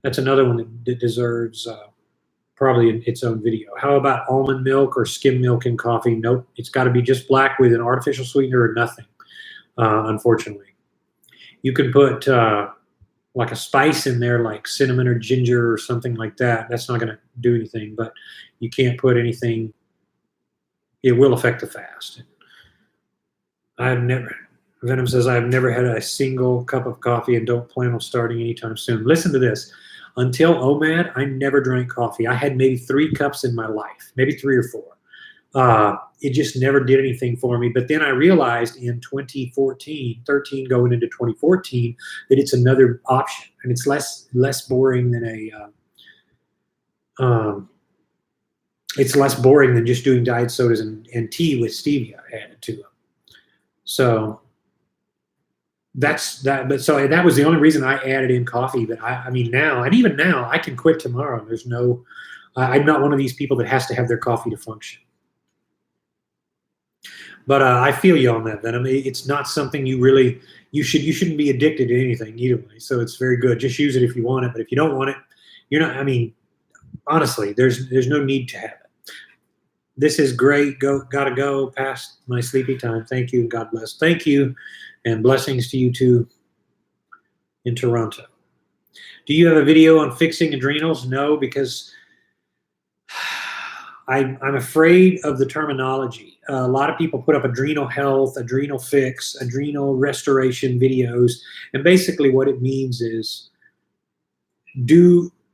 That's another one that deserves probably its own video. How about almond milk or skim milk in coffee? Nope. It's got to be just black with an artificial sweetener or nothing, unfortunately. You can put like a spice in there, like cinnamon or ginger or something like that. That's not going to do anything, but you can't put anything. It will affect the fast. Venom says, I've never had a single cup of coffee and don't plan on starting anytime soon. Listen to this. Until OMAD, I never drank coffee. I had maybe 3 cups in my life, maybe 3 or 4. It just never did anything for me. But then I realized in 13 going into 2014, that it's another option, and it's less boring than it's less boring than just doing diet sodas and tea with stevia added to them. So that's that. But so that was the only reason I added in coffee. But I mean now, and even now, I can quit tomorrow. There's no, I'm not one of these people that has to have their coffee to function. But I feel you on that, Venom. It's not something you shouldn't be addicted to anything either way. So it's very good. Just use it if you want it. But if you don't want it, you're not. I mean, honestly, there's no need to have it. This is great. Gotta go past my sleepy time. Thank you. God bless. Thank you. And blessings to you too in Toronto. Do you have a video on fixing adrenals? No, because I'm afraid of the terminology. A lot of people put up adrenal health, adrenal fix, adrenal restoration videos. And basically what it means is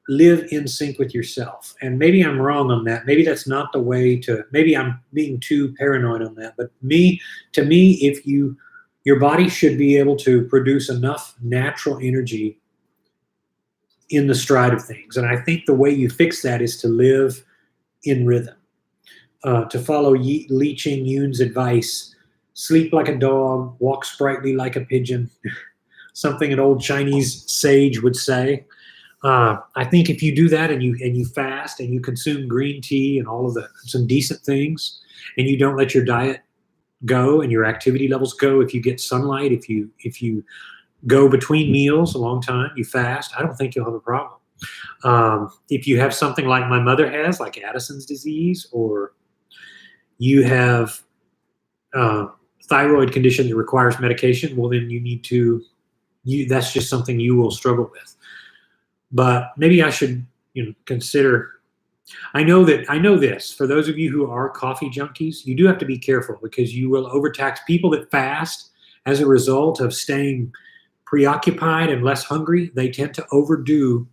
live in sync with yourself. And maybe I'm wrong on that. Maybe that's not the way to, maybe I'm being too paranoid on that. But to me, your body should be able to produce enough natural energy in the stride of things. And I think the way you fix that is to live in rhythm, to follow Li Ching Yun's advice: sleep like a dog, walk sprightly like a pigeon, something an old Chinese sage would say. I think if you do that and you fast and you consume green tea and all of some decent things, and you don't let your diet go and your activity levels go, if you get sunlight, if you go between meals a long time, you fast, I don't think you'll have a problem. If you have something like my mother has, like Addison's disease, or you have thyroid condition that requires medication, well, then you need to, that's just something you will struggle with. But maybe I should, consider. I know this. For those of you who are coffee junkies, you do have to be careful, because you will overtax people that fast as a result of staying preoccupied and less hungry. They tend to overdo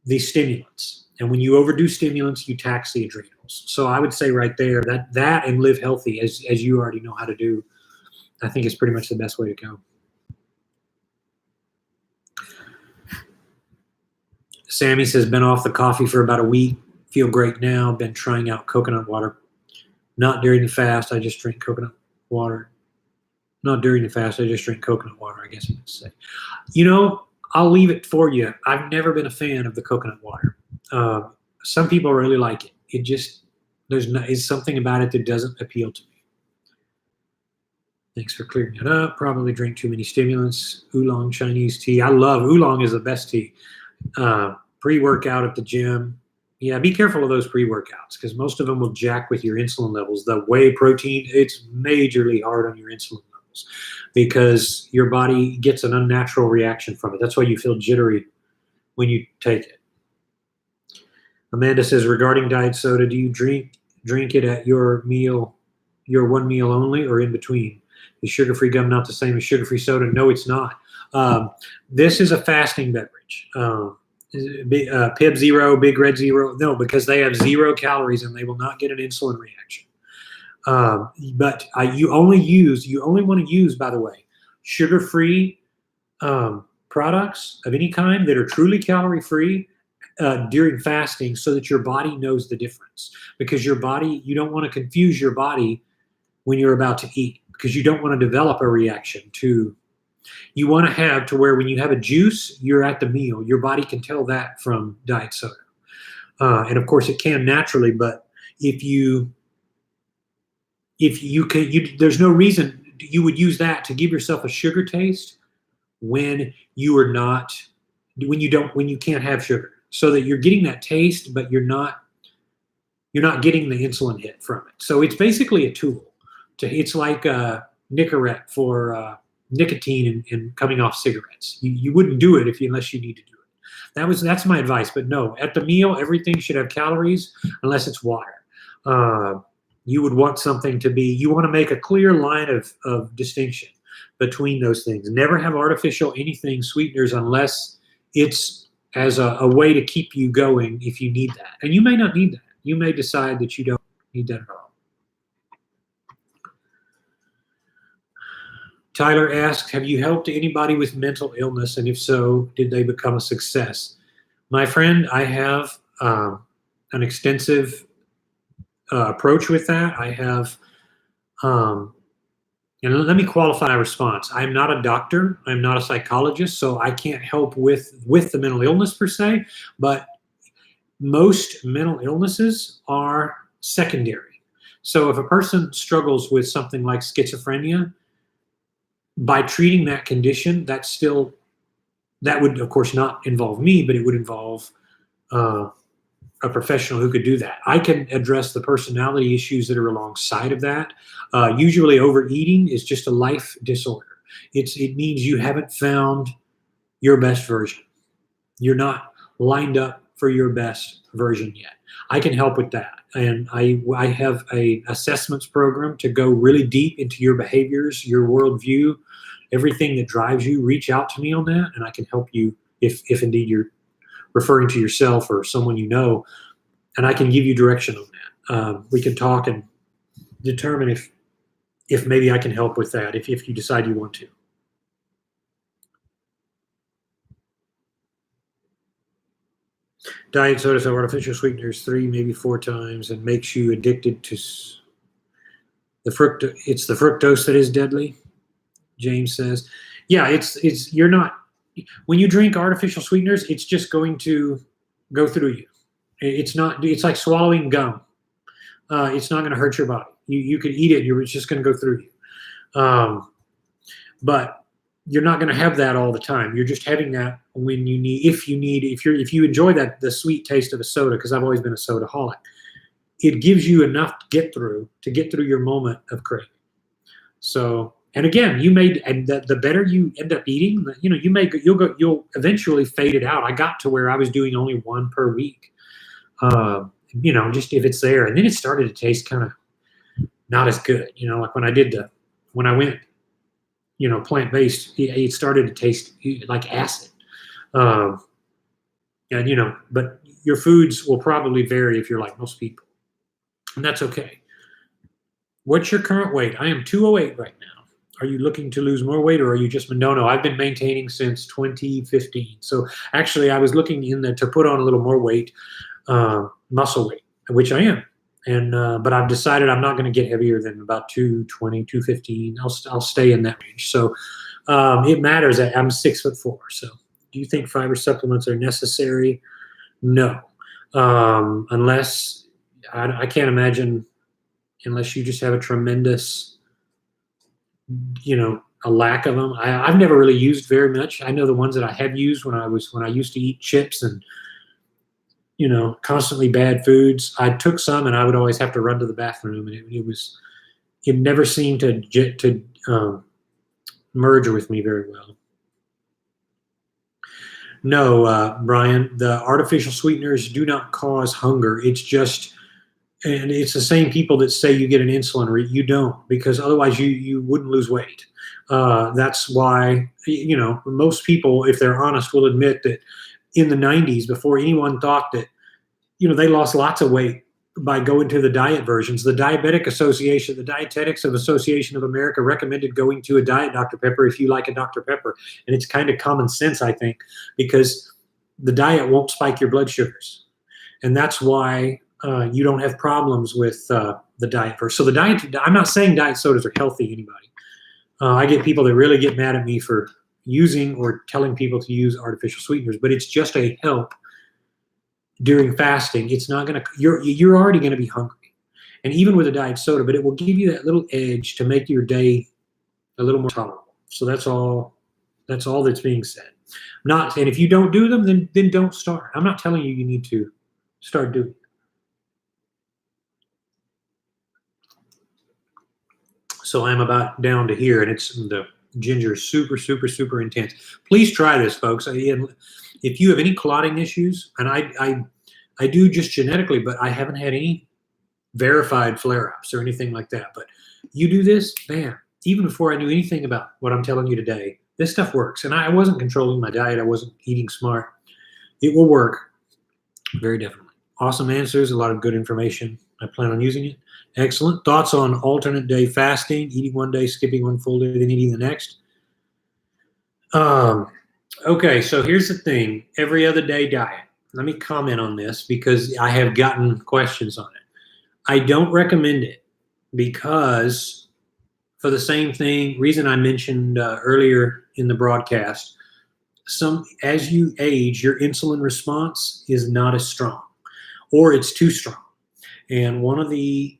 the stimulants. And when you overdo stimulants, you tax the adrenals. So I would say right there that and live healthy, as you already know how to do, I think is pretty much the best way to go. Sammy says, been off the coffee for about a week. Feel great now. Been trying out coconut water. Not during the fast. I just drink coconut water. Not during the fast. I just drink coconut water, I guess I would say. I'll leave it for you. I've never been a fan of the coconut water. Some people really like it. It just, there's something about it that doesn't appeal to me. Thanks for clearing it up. Probably drink too many stimulants. Oolong Chinese tea. I love oolong, is the best tea. Pre-workout at the gym. Yeah, be careful of those pre-workouts, because most of them will jack with your insulin levels. The whey protein, it's majorly hard on your insulin levels, because your body gets an unnatural reaction from it. That's why you feel jittery when you take it. Amanda says, regarding diet soda, do you drink it at your one meal only, or in between? Is sugar-free gum not the same as sugar-free soda? No, it's not. This is a fasting beverage. Pib Zero, Big Red Zero, no, because they have 0 calories and they will not get an insulin reaction. But you only want to use, by the way, sugar-free products of any kind that are truly calorie-free during fasting, so that your body knows the difference. Because you don't want to confuse your body when you're about to eat, because you don't want to develop a reaction to. You want to have to where when you have a juice, you're at the meal. Your body can tell that from diet soda. And of course it can naturally, but if you can, there's no reason you would use that to give yourself a sugar taste when you can't have sugar, so that you're getting that taste, but you're not getting the insulin hit from it. So it's basically a tool. It's like a Nicorette for nicotine and coming off cigarettes. You wouldn't do it unless you need to do it. That's my advice. But no, at the meal, everything should have calories unless it's water. You would want something you want to make a clear line of distinction between those things. Never have artificial anything, sweeteners, unless it's as a way to keep you going if you need that. And you may not need that. You may decide that you don't need that at all. Tyler asks, have you helped anybody with mental illness? And if so, did they become a success? My friend, I have an extensive approach with that. I have, and let me qualify my response. I'm not a doctor. I'm not a psychologist, so I can't help with the mental illness per se, but most mental illnesses are secondary. So if a person struggles with something like schizophrenia, by treating that condition, that would, of course, not involve me, but it would involve a professional who could do that. I can address the personality issues that are alongside of that. Usually overeating is just a life disorder. It means you haven't found your best version. You're not lined up for your best version yet. I can help with that. And I have a assessments program to go really deep into your behaviors, your worldview, everything that drives you. Reach out to me on that, and I can help you if indeed you're referring to yourself or someone you know, and I can give you direction on that. We can talk and determine if maybe I can help with that if you decide you want to. Diet sodas have artificial sweeteners 3, maybe 4 times, and makes you addicted to the fructose. It's the fructose that is deadly, James says. Yeah, it's you're not when you drink artificial sweeteners, it's just going to go through you. It's not. It's like swallowing gum. It's not going to hurt your body. You could eat it. It's just going to go through you. But you're not going to have that all the time. You're just having that when you need. If you enjoy the sweet taste of a soda, because I've always been a soda-holic, it gives you enough to get through your moment of craving. So. And again, the better you end up eating, you'll eventually fade it out. I got to where I was doing only 1 per week, just if it's there. And then it started to taste kind of not as good, like when I went, plant-based, it started to taste like acid. But your foods will probably vary if you're like most people, and that's okay. What's your current weight? I am 208 right now. Are you looking to lose more weight, or are you just no? I've been maintaining since 2015. So actually, I was looking to put on a little more weight, muscle weight, which I am. And but I've decided I'm not going to get heavier than about 220, 215. I'll stay in that range. So it matters that I'm 6'4". So do you think fiber supplements are necessary? No, unless I can't imagine, unless you just have a tremendous a lack of them. I've never really used very much. I know the ones that I have used when I used to eat chips and constantly bad foods. I took some and I would always have to run to the bathroom, and it never seemed to merge with me very well. No, Brian, the artificial sweeteners do not cause hunger. It's just. And it's the same people that say you get an insulin read. You don't, because otherwise you wouldn't lose weight. That's why, most people, if they're honest, will admit that in the 90s, before anyone thought that, they lost lots of weight by going to the diet versions. The Dietetics Association of America recommended going to a diet Dr. Pepper if you like a Dr. Pepper. And it's kind of common sense, I think, because the diet won't spike your blood sugars. And that's why you don't have problems with the diet first. So I'm not saying diet sodas are healthy, anybody. I get people that really get mad at me for using or telling people to use artificial sweeteners, but it's just a help during fasting. It's not going to, you're already going to be hungry. And even with a diet soda, but it will give you that little edge to make your day a little more tolerable. So that's all that's being said. And if you don't do them, then don't start. I'm not telling you need to start doing it. So I'm about down to here, and the ginger is super, super, super intense. Please try this, folks. If you have any clotting issues, and I do just genetically, but I haven't had any verified flare-ups or anything like that. But you do this, man, even before I knew anything about what I'm telling you today, this stuff works. And I wasn't controlling my diet. I wasn't eating smart. It will work. Very definitely. Awesome answers, a lot of good information. I plan on using it. Excellent. Thoughts on alternate day fasting, eating one day, skipping one full day, then eating the next? Okay, so here's the thing. Every other day diet. Let me comment on this because I have gotten questions on it. I don't recommend it because for the same reason I mentioned earlier in the broadcast, as you age, your insulin response is not as strong, or it's too strong. And one of the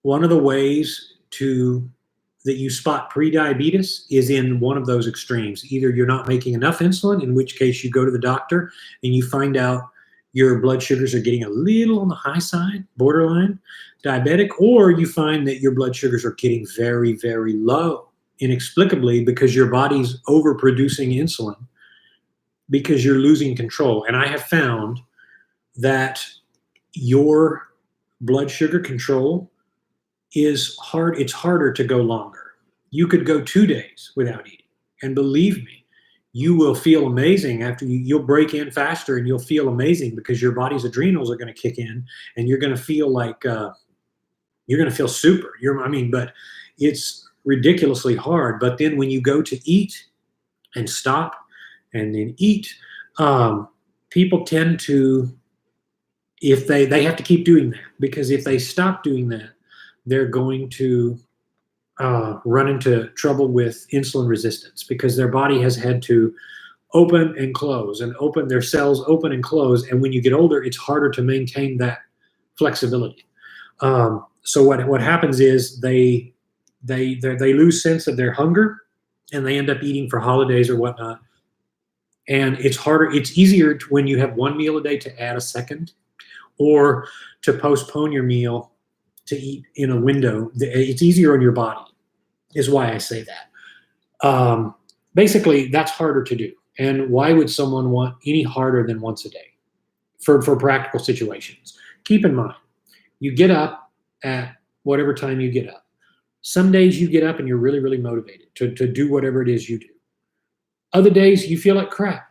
ways that you spot prediabetes is in one of those extremes. Either you're not making enough insulin, in which case you go to the doctor and you find out your blood sugars are getting a little on the high side, borderline diabetic, or you find that your blood sugars are getting very, very low, inexplicably, because your body's overproducing insulin because you're losing control. And I have found that your blood sugar control is hard. It's harder to go longer. You could go 2 days without eating, and believe me, you will feel amazing after you'll break in faster, and you'll feel amazing because your body's adrenals are going to kick in, and you're going to feel like you're going to feel super. But it's ridiculously hard. But then when you go to eat and stop and then eat, people tend to if they have to keep doing that, because if they stop doing that, they're going to run into trouble with insulin resistance, because their body has had to open and close and open their cells, open and close. And when you get older, it's harder to maintain that flexibility. So what happens is they lose sense of their hunger, and they end up eating for holidays or whatnot. And it's harder. It's easier when you have one meal a day to add a second, or to postpone your meal to eat in a window. It's easier on your body, is why I say that. Basically, that's harder to do. And why would someone want any harder than once a day for practical situations? Keep in mind, you get up at whatever time you get up. Some days you get up and you're really, really motivated to do whatever it is you do. Other days you feel like crap.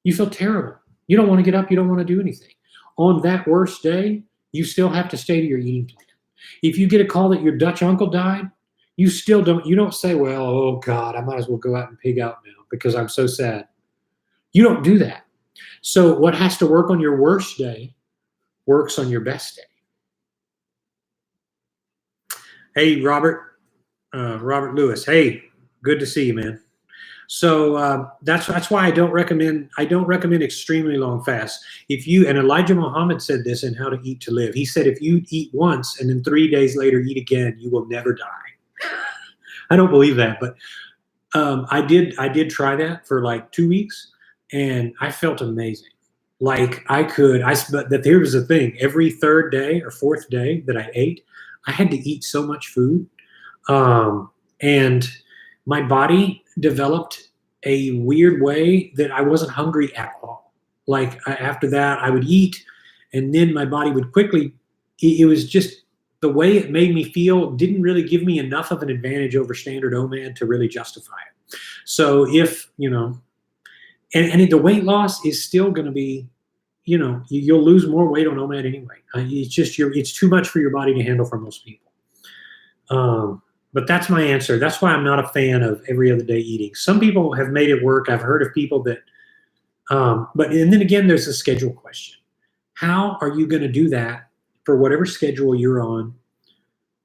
You feel terrible. You don't want to get up. You don't want to do anything. On that worst day, you still have to stay to your eating plan. If you get a call that your Dutch uncle died, you don't say, well, oh God, I might as well go out and pig out now because I'm so sad. You don't do that. So what has to work on your worst day works on your best day. Hey, Robert Lewis. Hey, good to see you, man. So that's why I don't recommend extremely long fasts. And Elijah Muhammad said this in How to Eat to Live. He said, if you eat once and then 3 days later eat again, you will never die. I don't believe that, but I did try that for like 2 weeks, and I felt amazing. Like but here was the thing: every third day or fourth day that I ate, I had to eat so much food, and my body developed a weird way that I wasn't hungry at all. Like after that, I would eat, and then my body would quickly. It was just the way it made me feel didn't really give me enough of an advantage over standard OMAD to really justify it. So if and the weight loss is still going to be, you'll lose more weight on OMAD anyway. It's too much for your body to handle for most people. But that's my answer. That's why I'm not a fan of every other day eating. Some people have made it work. I've heard of people that, and then again, there's a schedule question. How are you going to do that for whatever schedule you're on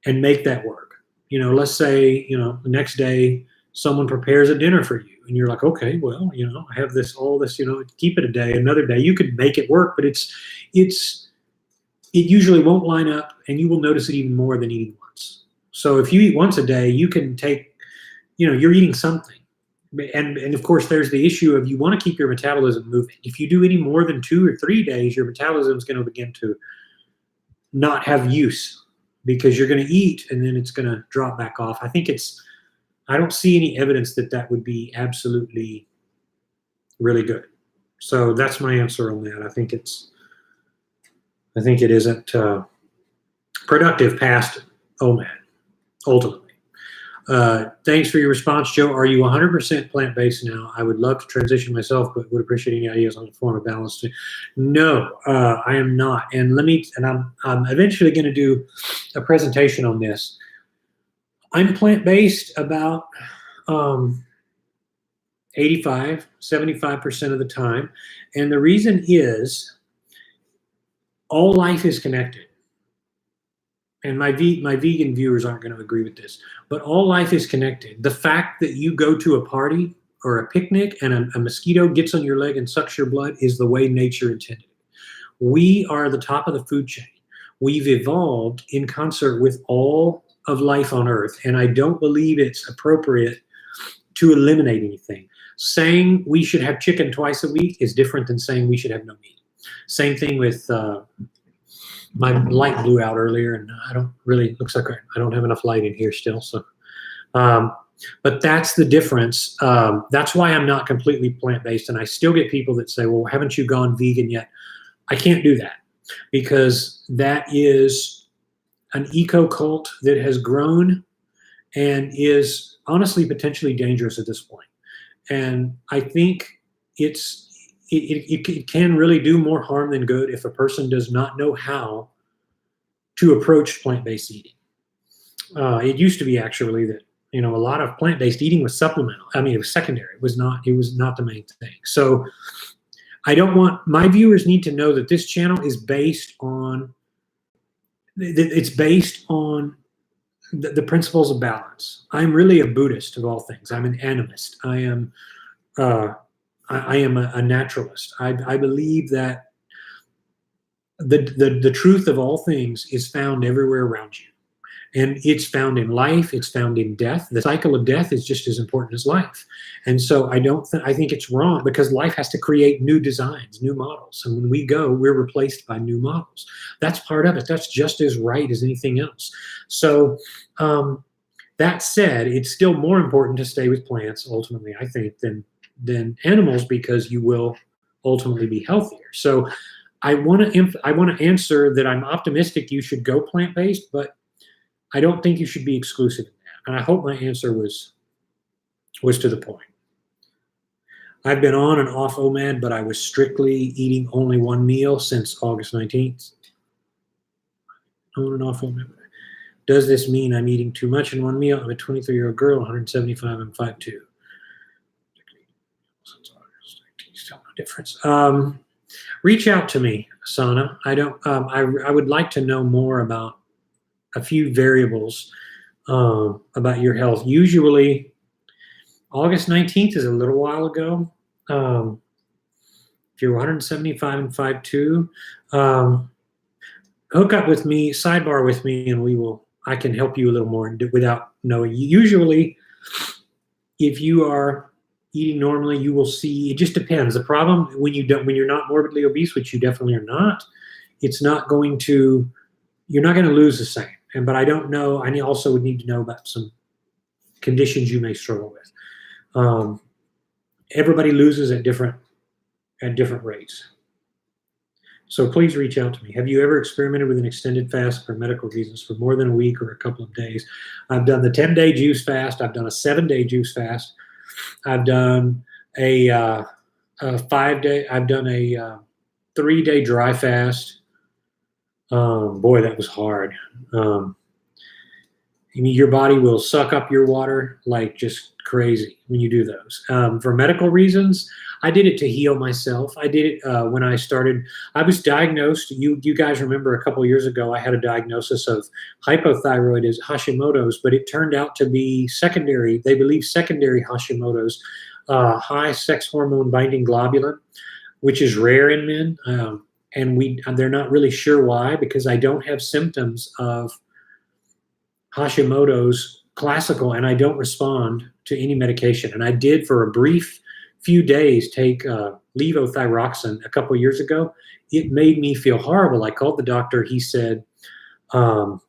and make that work? Let's say, the next day someone prepares a dinner for you and you're like, okay, well, I have all this, keep it a day, another day. You could make it work, but it usually won't line up, and you will notice it even more than eating once. So if you eat once a day, you can take, you're eating something. And of course, there's the issue of you want to keep your metabolism moving. If you do any more than 2 or 3 days, your metabolism is going to begin to not have use, because you're going to eat and then it's going to drop back off. I don't see any evidence that would be absolutely really good. So that's my answer on that. I think it isn't productive past OMAD, ultimately. Thanks for your response, Joe. Are you 100% plant-based now? I would love to transition myself, but would appreciate any ideas on the form of balance. No, I am not. And I'm eventually going to do a presentation on this. I'm plant-based about 75% of the time. And the reason is all life is connected. And my vegan viewers aren't going to agree with this, but all life is connected. The fact that you go to a party or a picnic and a mosquito gets on your leg and sucks your blood is the way nature intended. We are the top of the food chain. We've evolved in concert with all of life on Earth, and I don't believe it's appropriate to eliminate anything. Saying we should have chicken twice a week is different than saying we should have no meat. Same thing with my light blew out earlier, and looks like I don't have enough light in here still. So, but that's the difference. That's why I'm not completely plant-based, and I still get people that say, well, haven't you gone vegan yet? I can't do that, because that is an eco-cult that has grown and is honestly potentially dangerous at this point. And I think it can really do more harm than good if a person does not know how to approach plant-based eating. It used to be actually that, a lot of plant-based eating was supplemental. I mean, it was secondary. It was not the main thing. So I don't want, my viewers need to know that this channel is based on, it's based on the principles of balance. I'm really a Buddhist of all things. I'm an animist. I am a naturalist. I believe that the truth of all things is found everywhere around you. And it's found in life, it's found in death. The cycle of death is just as important as life. And so I think it's wrong, because life has to create new designs, new models. And when we go, we're replaced by new models. That's part of it. That's just as right as anything else. So that said, it's still more important to stay with plants, ultimately, I think, than animals, because you will ultimately be healthier. So I want to answer that I'm optimistic you should go plant-based, but I don't think you should be exclusive in that. And I hope my answer was to the point. I've been on and off OMAD, but I was strictly eating only one meal since August 19th. On and off OMAD. Does this mean I'm eating too much in one meal? I'm a 23-year-old girl, 175 and 5'2". Still no difference. Reach out to me, Sana. I would like to know more about a few variables about your health. Usually, August 19th is a little while ago. If you're 175 and 5'2", hook up with me, sidebar with me, and I can help you a little more without knowing. Usually, if you are eating normally, you will see, it just depends. The problem when you're not morbidly obese, which you definitely are not, you're not going to lose the same. But I don't know. I also would need to know about some conditions you may struggle with. Everybody loses at different rates. So please reach out to me. Have you ever experimented with an extended fast for medical reasons for more than a week or a couple of days? I've done the 10-day juice fast. I've done a 7-day juice fast. I've done a 5-day. I've done a 3-day dry fast. Boy, that was hard. Your body will suck up your water like just crazy when you do those. For medical reasons, I did it to heal myself. I did it when I started. I was diagnosed. You guys remember a couple of years ago, I had a diagnosis of hypothyroidism, Hashimoto's, but it turned out to be secondary. They believe secondary Hashimoto's, high sex hormone binding globulin, which is rare in men. And they're not really sure why, because I don't have symptoms of Hashimoto's classical, and I don't respond to any medication. And I did for a brief few days take levothyroxine a couple of years ago. It made me feel horrible. I called the doctor. He said, then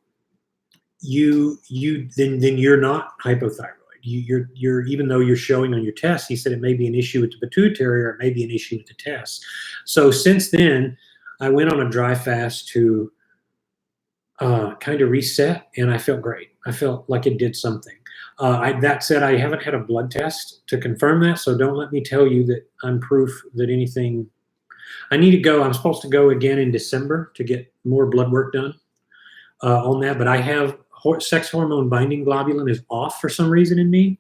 you're not hypothyroid. You're even though you're showing on your test, he said it may be an issue with the pituitary, or it may be an issue with the test. So since then, I went on a dry fast to kind of reset, and I felt great. I felt like it did something. That said, I haven't had a blood test to confirm that, so don't let me tell you that I'm proof that anything. I need to go. I'm supposed to go again in December to get more blood work done on that, but I have sex hormone binding globulin is off for some reason in me,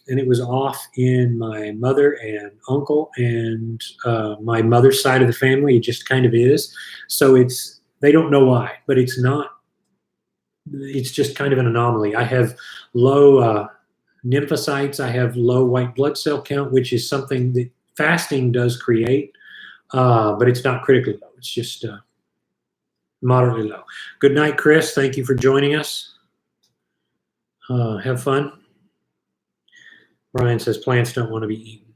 and it was off in my mother and uncle and my mother's side of the family. It just kind of is. So they don't know why, but it's not. It's just kind of an anomaly. I have low lymphocytes. I have low white blood cell count, which is something that fasting does create, but it's not critically low. It's just moderately low. Good night, Chris. Thank you for joining us. Have fun. Brian says plants don't want to be eaten.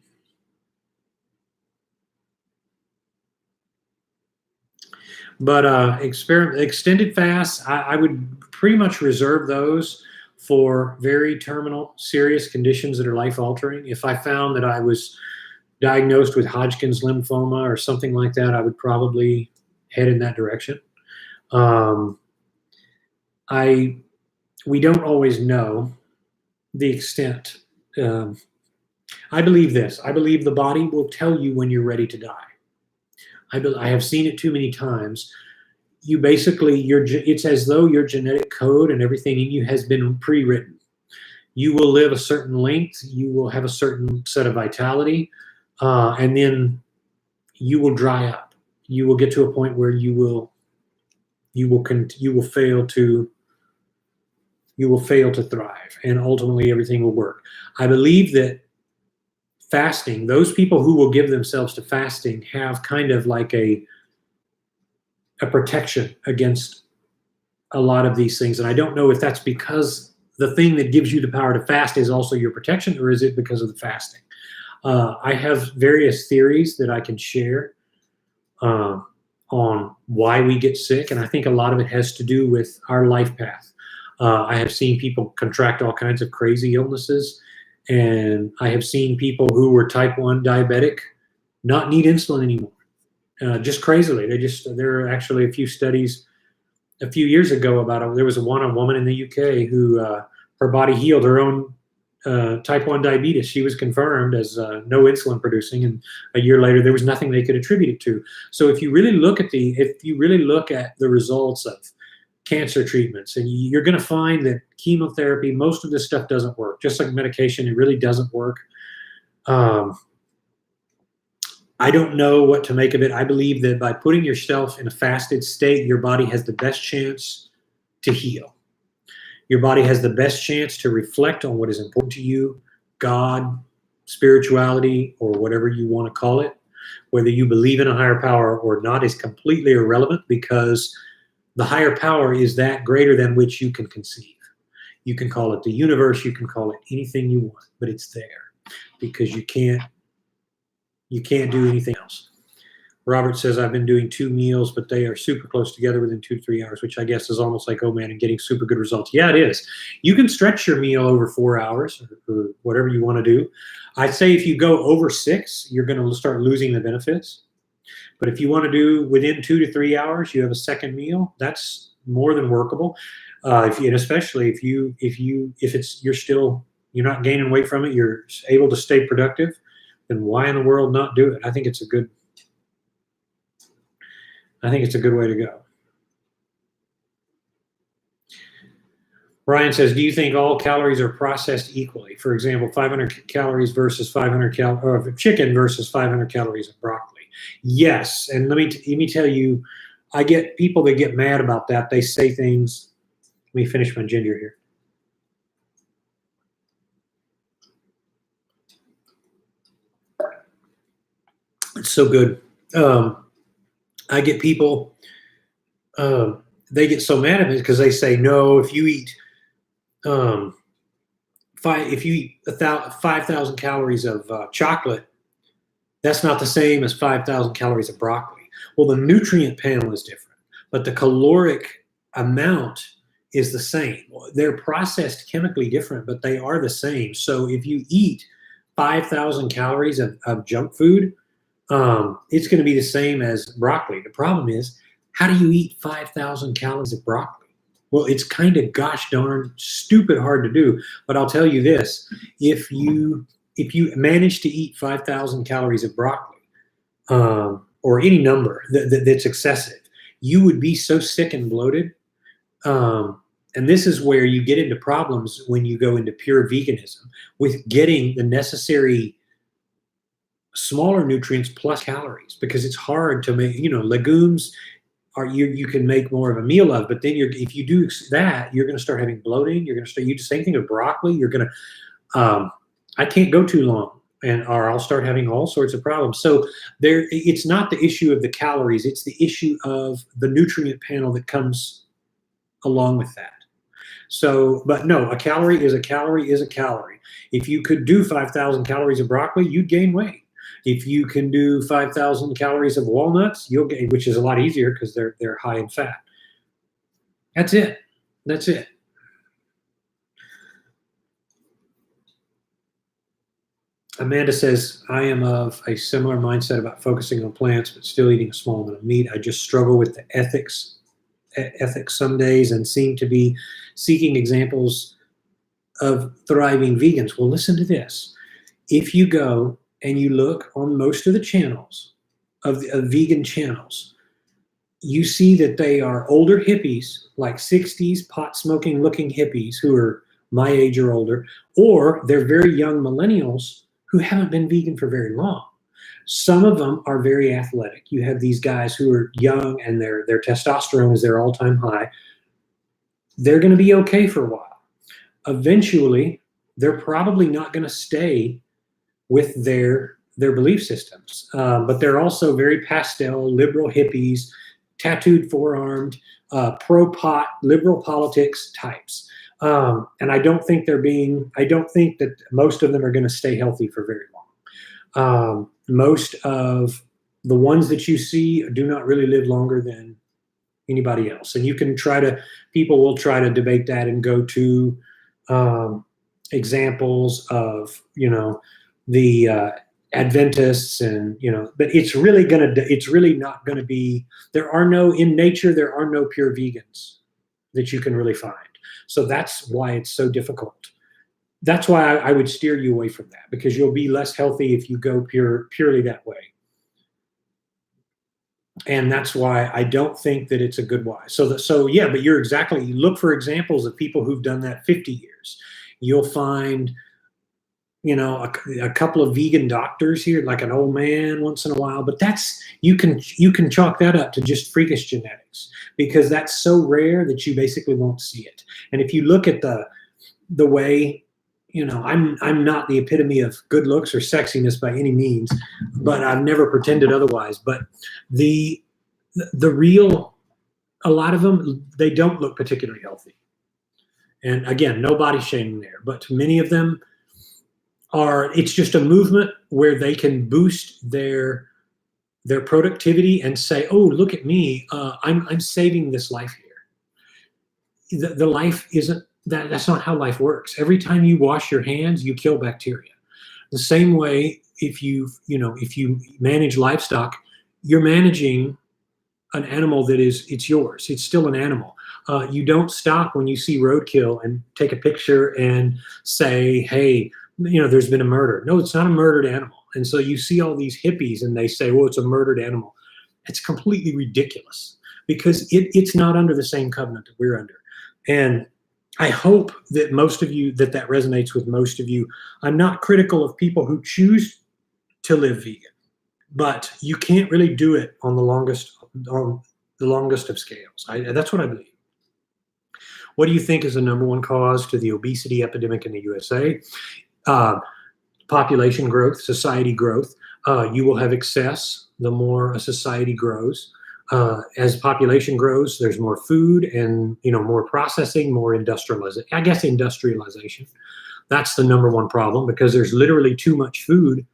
But extended fasts, I would pretty much reserve those for very terminal, serious conditions that are life-altering. If I found that I was diagnosed with Hodgkin's lymphoma or something like that, I would probably head in that direction. We don't always know the extent. I believe this. I believe the body will tell you when you're ready to die. I have seen it too many times. You basically, it's as though your genetic code and everything in you has been pre-written. You will live a certain length. You will have a certain set of vitality. And then you will dry up. You will get to a point where you will fail to thrive, and ultimately everything will work. I believe that fasting, those people who will give themselves to fasting have kind of like a protection against a lot of these things. And I don't know if that's because the thing that gives you the power to fast is also your protection, or is it because of the fasting? I have various theories that I can share on why we get sick, and I think a lot of it has to do with our life path. I have seen people contract all kinds of crazy illnesses, and I have seen people who were type 1 diabetic not need insulin anymore, just crazily. There are actually a few studies a few years ago about there was a woman in the UK who her body healed her own type 1 diabetes. She was confirmed as no insulin producing, and a year later there was nothing they could attribute it to. So if you really look at the results of cancer treatments, and you're going to find that chemotherapy, most of this stuff doesn't work. Just like medication, it really doesn't work. I don't know what to make of it. I believe that by putting yourself in a fasted state, your body has the best chance to heal. Your body has the best chance to reflect on what is important to you, God, spirituality, or whatever you want to call it. Whether you believe in a higher power or not is completely irrelevant, because the higher power is that greater than which you can conceive. You can call it the universe, you can call it anything you want, but it's there because you can't do anything else. Robert says, I've been doing 2 meals, but they are super close together within 2 to 3 hours, which I guess is almost like, oh man, and getting super good results. Yeah, it is. You can stretch your meal over 4 hours or whatever you want to do. I'd say if you go over 6, you're going to start losing the benefits. But if you want to do within 2 to 3 hours, you have a second meal, that's more than workable. Especially if you're not gaining weight from it, you're able to stay productive, then why in the world not do it? I think it's a good way to go. Brian says, do you think all calories are processed equally? For example, 500 calories versus 500 calories of chicken versus 500 calories of broccoli. Yes, and let me tell you, I get people that get mad about that. They say things. Let me finish my ginger here. It's so good. I get people, they get so mad at me because they say, no, if you eat 5,000 calories of chocolate, that's not the same as 5,000 calories of broccoli. Well, the nutrient panel is different, but the caloric amount is the same. They're processed chemically different, but they are the same. So if you eat 5,000 calories of junk food, it's going to be the same as broccoli. The problem is, how do you eat 5,000 calories of broccoli? Well, it's kind of gosh darn stupid hard to do. But I'll tell you this: if you manage to eat 5,000 calories of broccoli, or any number that's excessive, you would be so sick and bloated. And this is where you get into problems when you go into pure veganism, with getting the necessary smaller nutrients plus calories, because it's hard to make. Legumes you can make more of a meal of, but then if you do that, you're going to start having bloating. You're going to start. You do the same thing with broccoli. You're going to. I can't go too long, or I'll start having all sorts of problems. So it's not the issue of the calories; it's the issue of the nutrient panel that comes along with that. So, but no, a calorie is a calorie is a calorie. If you could do 5,000 calories of broccoli, you'd gain weight. If you can do 5,000 calories of walnuts, you'll gain, which is a lot easier because they're high in fat. That's it. That's it. Amanda says, I am of a similar mindset about focusing on plants, but still eating a small amount of meat. I just struggle with the ethics some days and seem to be seeking examples of thriving vegans. Well, listen to this. If you go and you look on most of the channels of vegan channels, you see that they are older hippies, like 60s pot smoking looking hippies who are my age or older, or they're very young millennials who haven't been vegan for very long. Some of them are very athletic. You have these guys who are young and their testosterone is their all-time high. They're going to be okay for a while. Eventually, they're probably not going to stay with their belief systems. But they're also very pastel, liberal hippies, tattooed forearmed, pro-pot, liberal politics types. And I don't think that most of them are going to stay healthy for very long. Most of the ones that you see do not really live longer than anybody else. And people will try to debate that and go to examples of, the Adventists and, but it's really not going to be, in nature, there are no pure vegans that you can really find. So that's why it's so difficult. That's why I would steer you away from that, because you'll be less healthy if you go purely that way. And that's why I don't think that it's a good why. So yeah, but you look for examples of people who've done that 50 years. You'll find, a couple of vegan doctors here, like an old man once in a while, but you can chalk that up to just freakish genetics, because that's so rare that you basically won't see it. And if you look at the way, I'm not the epitome of good looks or sexiness by any means, but I've never pretended otherwise. But the real, a lot of them, they don't look particularly healthy. And again, no body shaming there, but many of them it's just a movement where they can boost their productivity and say, oh, look at me, I'm saving this life here. The life isn't that's not how life works. Every time you wash your hands, you kill bacteria. The same way, if you manage livestock, you're managing an animal it's yours. It's still an animal. You don't stop when you see roadkill and take a picture and say, hey, there's been a murder. No, it's not a murdered animal. And so you see all these hippies and they say, well, it's a murdered animal. It's completely ridiculous, because it's not under the same covenant that we're under. And I hope that most of you, that resonates with most of you. I'm not critical of people who choose to live vegan, but you can't really do it on the longest of scales. That's what I believe. What do you think is the number one cause to the obesity epidemic in the USA? Population growth, society growth. You will have excess the more a society grows. As population grows, there's more food and more processing, more industrialization. That's the number one problem, because there's literally too much food,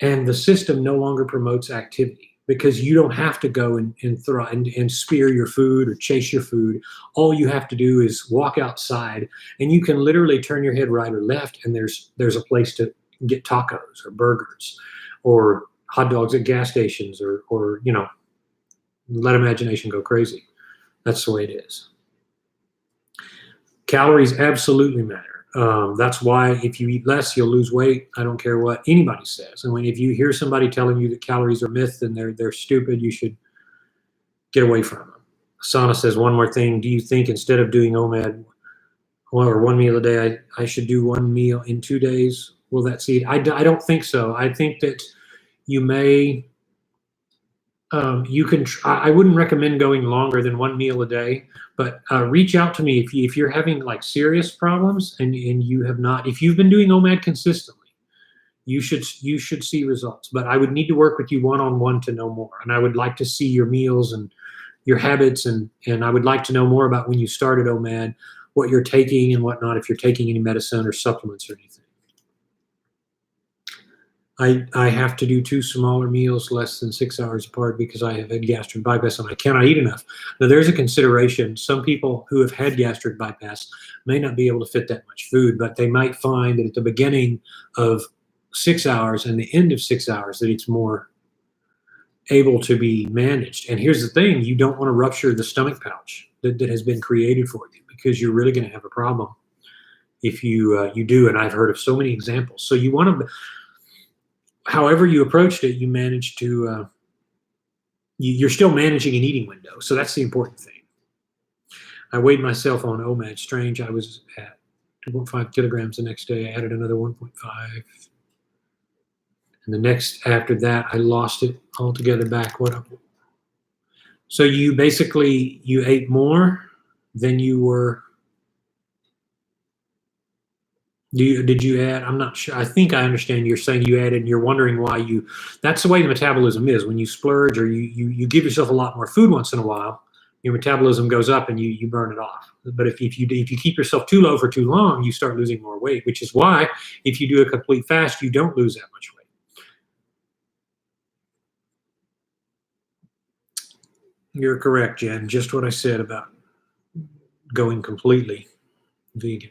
and the system no longer promotes activity, because you don't have to go and spear your food or chase your food. All you have to do is walk outside, and you can literally turn your head right or left, and there's a place to get tacos or burgers or hot dogs at gas stations, or let imagination go crazy. That's the way it is. Calories absolutely matter. That's why if you eat less, you'll lose weight. I don't care what anybody says. And if you hear somebody telling you that calories are myth and they're stupid, you should get away from them. Sana says, one more thing. Do you think instead of doing OMAD or one meal a day, I should do one meal in 2 days? Will that see? I don't think so. I think that you may, you can, I wouldn't recommend going longer than one meal a day, but reach out to me if you're having like serious problems and you have not, if you've been doing OMAD consistently, you should see results. But I would need to work with you one-on-one to know more. And I would like to see your meals and your habits, and I would like to know more about when you started OMAD, what you're taking and whatnot, if you're taking any medicine or supplements or anything. I have to do 2 smaller meals less than 6 hours apart because I have had gastric bypass and I cannot eat enough. Now, there's a consideration. Some people who have had gastric bypass may not be able to fit that much food, but they might find that at the beginning of 6 hours and the end of 6 hours that it's more able to be managed. And here's the thing. You don't want to rupture the stomach pouch that has been created for you, because you're really going to have a problem if you do. And I've heard of so many examples. So you want to... However you approached it, you managed to, you're still managing an eating window. So that's the important thing. I weighed myself on OMAD. Strange. I was at 2.5 kilograms the next day. I added another 1.5. And the next after that, I lost it altogether back. So you basically, you ate more than you were. Did you add? I'm not sure. I think I understand. You're saying you added, and you're wondering why you. That's the way the metabolism is. When you splurge or you give yourself a lot more food once in a while, your metabolism goes up and you burn it off. But if you keep yourself too low for too long, you start losing more weight. Which is why if you do a complete fast, you don't lose that much weight. You're correct, Jen. Just what I said about going completely vegan.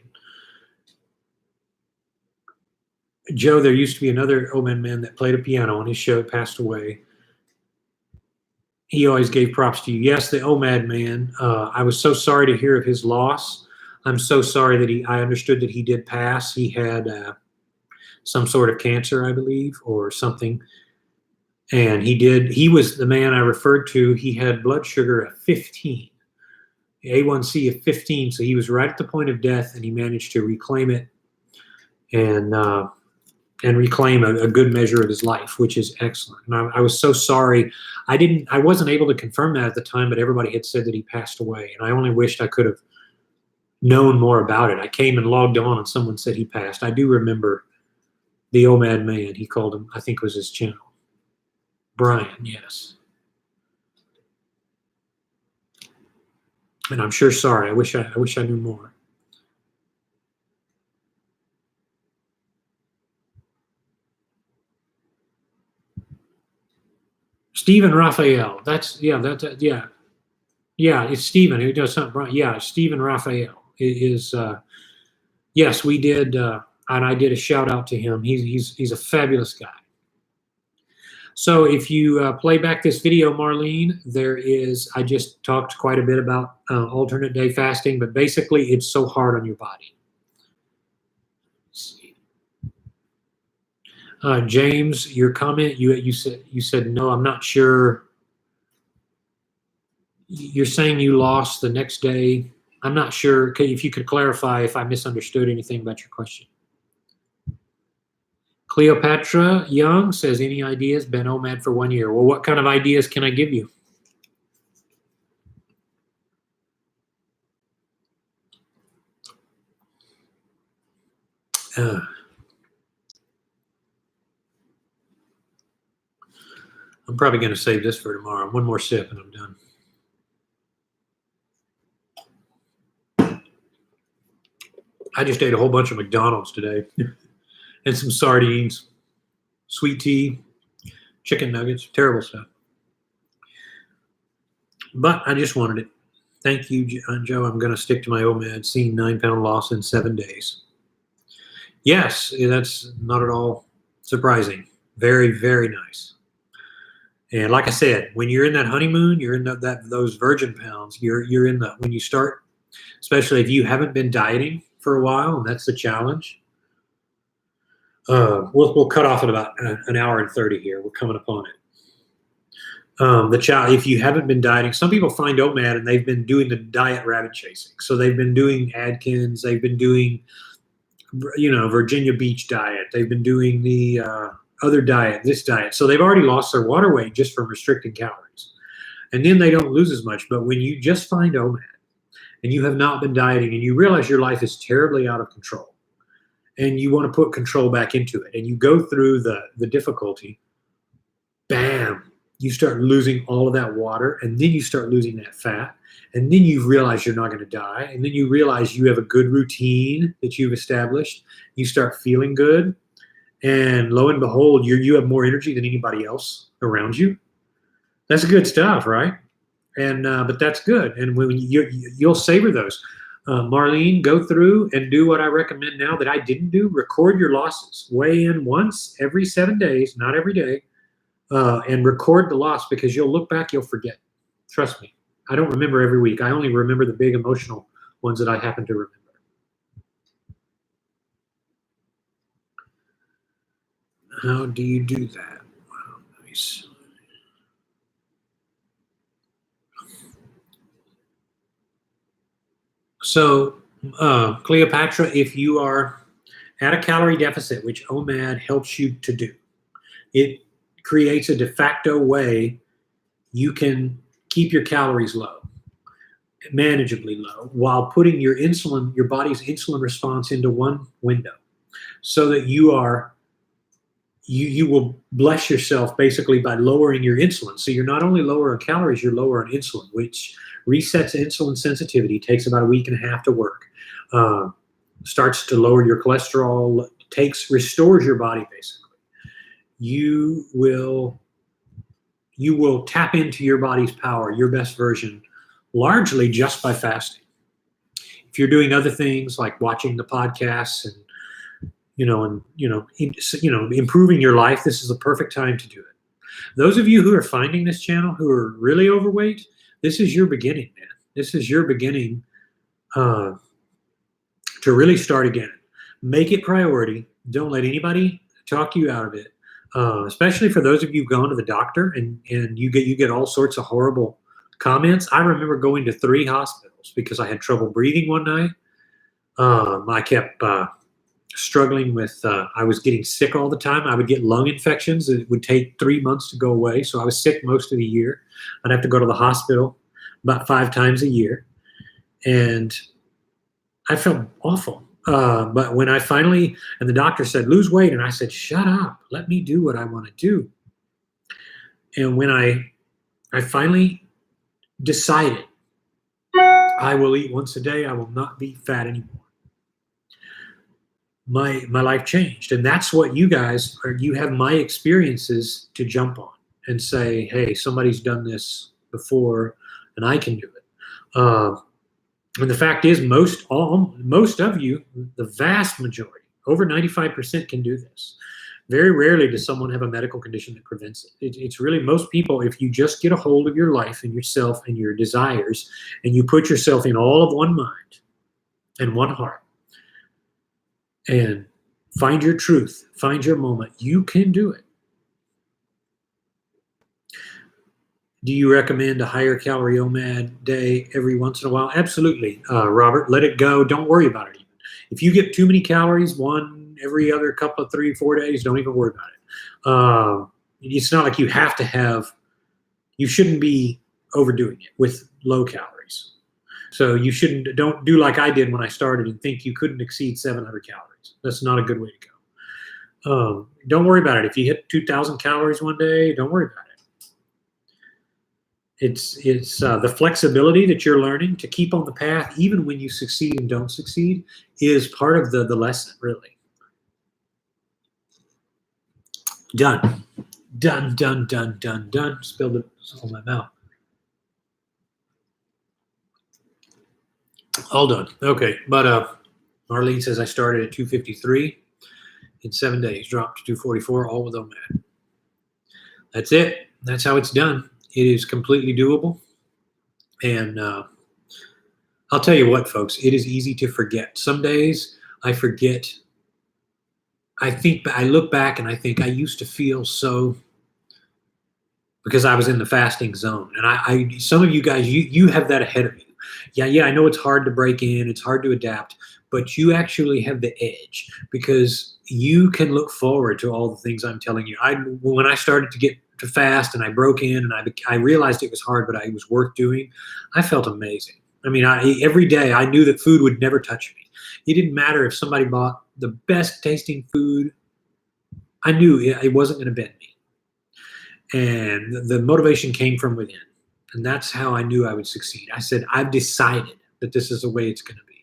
Joe, there used to be another OMAD man that played a piano on his show, passed away. He always gave props to you. Yes, the OMAD man. I was so sorry to hear of his loss. I'm so sorry that I understood that he did pass. He had some sort of cancer, I believe, or something. And he was the man I referred to. He had blood sugar at 15, A1C of 15. So he was right at the point of death, and he managed to reclaim it and reclaim a good measure of his life, which is excellent. And I was so sorry. I wasn't able to confirm that at the time, but everybody had said that he passed away. And I only wished I could have known more about it. I came and logged on and someone said he passed. I do remember the OMAD man, he called him, I think was his channel. Brian, yes. And I'm sure sorry. I wish I knew more. Stephen Raphael. Yeah, it's Stephen who does something. Yeah, Stephen Raphael is. Yes, we did, and I did a shout out to him. He's a fabulous guy. So if you play back this video, Marlene, I just talked quite a bit about alternate day fasting, but basically it's so hard on your body. Let's see. James, your comment, you said no, I'm not sure. You're saying you lost the next day. I'm not sure. If you could clarify if I misunderstood anything about your question. Cleopatra Young says, any ideas? Been OMAD for 1 year. Well, what kind of ideas can I give you? I'm probably going to save this for tomorrow. One more sip and I'm done. I just ate a whole bunch of McDonald's today and some sardines, sweet tea, chicken nuggets, terrible stuff. But I just wanted it. Thank you, Joe. I'm going to stick to my OMAD, seeing 9-pound loss in 7 days. Yes, that's not at all surprising. Very, very nice. And like I said, when you're in that honeymoon, you're in those virgin pounds. You're in when you start, especially if you haven't been dieting for a while, and that's the challenge. We'll cut off at about an hour and 30 here. We're coming upon it. The challenge, if you haven't been dieting, some people find OMAD and they've been doing the diet rabbit chasing. So they've been doing Atkins, they've been doing, Virginia Beach diet. They've been doing the other diet, this diet. So they've already lost their water weight just from restricting calories. And then they don't lose as much. But when you just find OMAD and you have not been dieting and you realize your life is terribly out of control and you want to put control back into it and you go through the difficulty, bam, you start losing all of that water and then you start losing that fat. And then you realize you're not going to die. And then you realize you have a good routine that you've established. You start feeling good. And lo and behold, you have more energy than anybody else around you. That's good stuff, right? And but that's good. And when you'll savor those. Marlene, go through and do what I recommend now that I didn't do. Record your losses. Weigh in once every 7 days, not every day, and record the loss because you'll look back, you'll forget. Trust me. I don't remember every week. I only remember the big emotional ones that I happen to remember. How do you do that? Wow, nice. So, Cleopatra, if you are at a calorie deficit, which OMAD helps you to do, it creates a de facto way you can keep your calories low, manageably low, while putting your body's insulin response into one window, so that you will bless yourself basically by lowering your insulin. So you're not only lower on calories, you're lower on insulin, which resets insulin sensitivity, takes about a week and a half to work, starts to lower your cholesterol, restores your body basically. You will tap into your body's power, your best version, largely just by fasting. If you're doing other things like watching the podcasts and improving your life, this is the perfect time to do it. Those of you who are finding this channel who are really overweight, this is your beginning, man. This is your beginning to really start again. Make it priority. Don't let anybody talk you out of it. Especially for those of you going to the doctor and you get all sorts of horrible comments. I remember going to 3 hospitals because I had trouble breathing one night. I kept struggling with, I was getting sick all the time. I would get lung infections. It would take 3 months to go away. So I was sick most of the year. I'd have to go to the hospital about 5 times a year. And I felt awful. But when I finally, and the doctor said, lose weight. And I said, shut up, let me do what I want to do. And when I finally decided I will eat once a day, I will not be fat anymore, my life changed. And that's what you guys are. You have my experiences to jump on and say, hey, somebody's done this before and I can do it. And the fact is, most of you, the vast majority, over 95% can do this. Very rarely does someone have a medical condition that prevents it. It's really most people, if you just get a hold of your life and yourself and your desires, and you put yourself in all of one mind and one heart, and find your truth, find your moment, you can do it. Do you recommend a higher calorie OMAD day every once in a while? Absolutely, Robert. Let it go. Don't worry about it even. If you get too many calories, one every other couple of 3-4 days, don't even worry about it. It's not like you have to have, you shouldn't be overdoing it with low calories. So don't do like I did when I started and think you couldn't exceed 700 calories. That's not a good way to go. Don't worry about it. If you hit 2,000 calories one day, don't worry about it. It's the flexibility that you're learning to keep on the path, even when you succeed and don't succeed, is part of the lesson, really. Done. Spilled it on my mouth. All done. Okay, but Marlene says I started at 253 in 7 days, dropped to 244, all with OMAD. That's it. That's how it's done. It is completely doable. And I'll tell you what, folks, it is easy to forget. Some days I forget. I look back and I think I used to feel so, because I was in the fasting zone. And some of you guys, you have that ahead of you. Yeah, I know it's hard to break in, it's hard to adapt, but you actually have the edge because you can look forward to all the things I'm telling you. When I started to get to fast and I broke in and I realized it was hard, but it was worth doing, I felt amazing. I mean, every day I knew that food would never touch me. It didn't matter if somebody bought the best tasting food. I knew it wasn't going to bend me. And the motivation came from within. And that's how I knew I would succeed. I said, I've decided that this is the way it's going to be.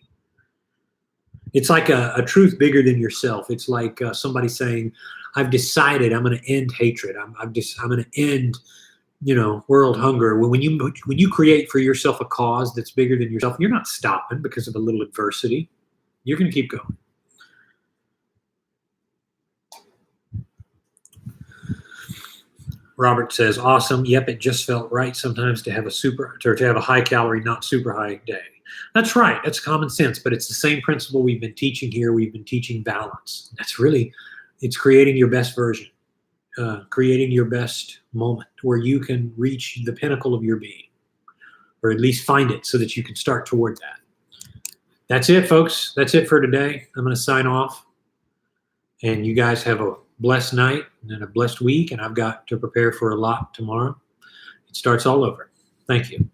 It's like a truth bigger than yourself. It's like somebody saying, I've decided I'm going to end hatred. I'm going to end, world hunger. When you create for yourself a cause that's bigger than yourself, you're not stopping because of a little adversity. You're going to keep going. Robert says, awesome. Yep, it just felt right sometimes to have a high calorie, not super high day. That's right. That's common sense, but it's the same principle we've been teaching here. We've been teaching balance. It's creating your best version, creating your best moment where you can reach the pinnacle of your being, or at least find it so that you can start toward that. That's it, folks. That's it for today. I'm going to sign off, and you guys have a blessed night and a blessed week, and I've got to prepare for a lot tomorrow. It starts all over. Thank you.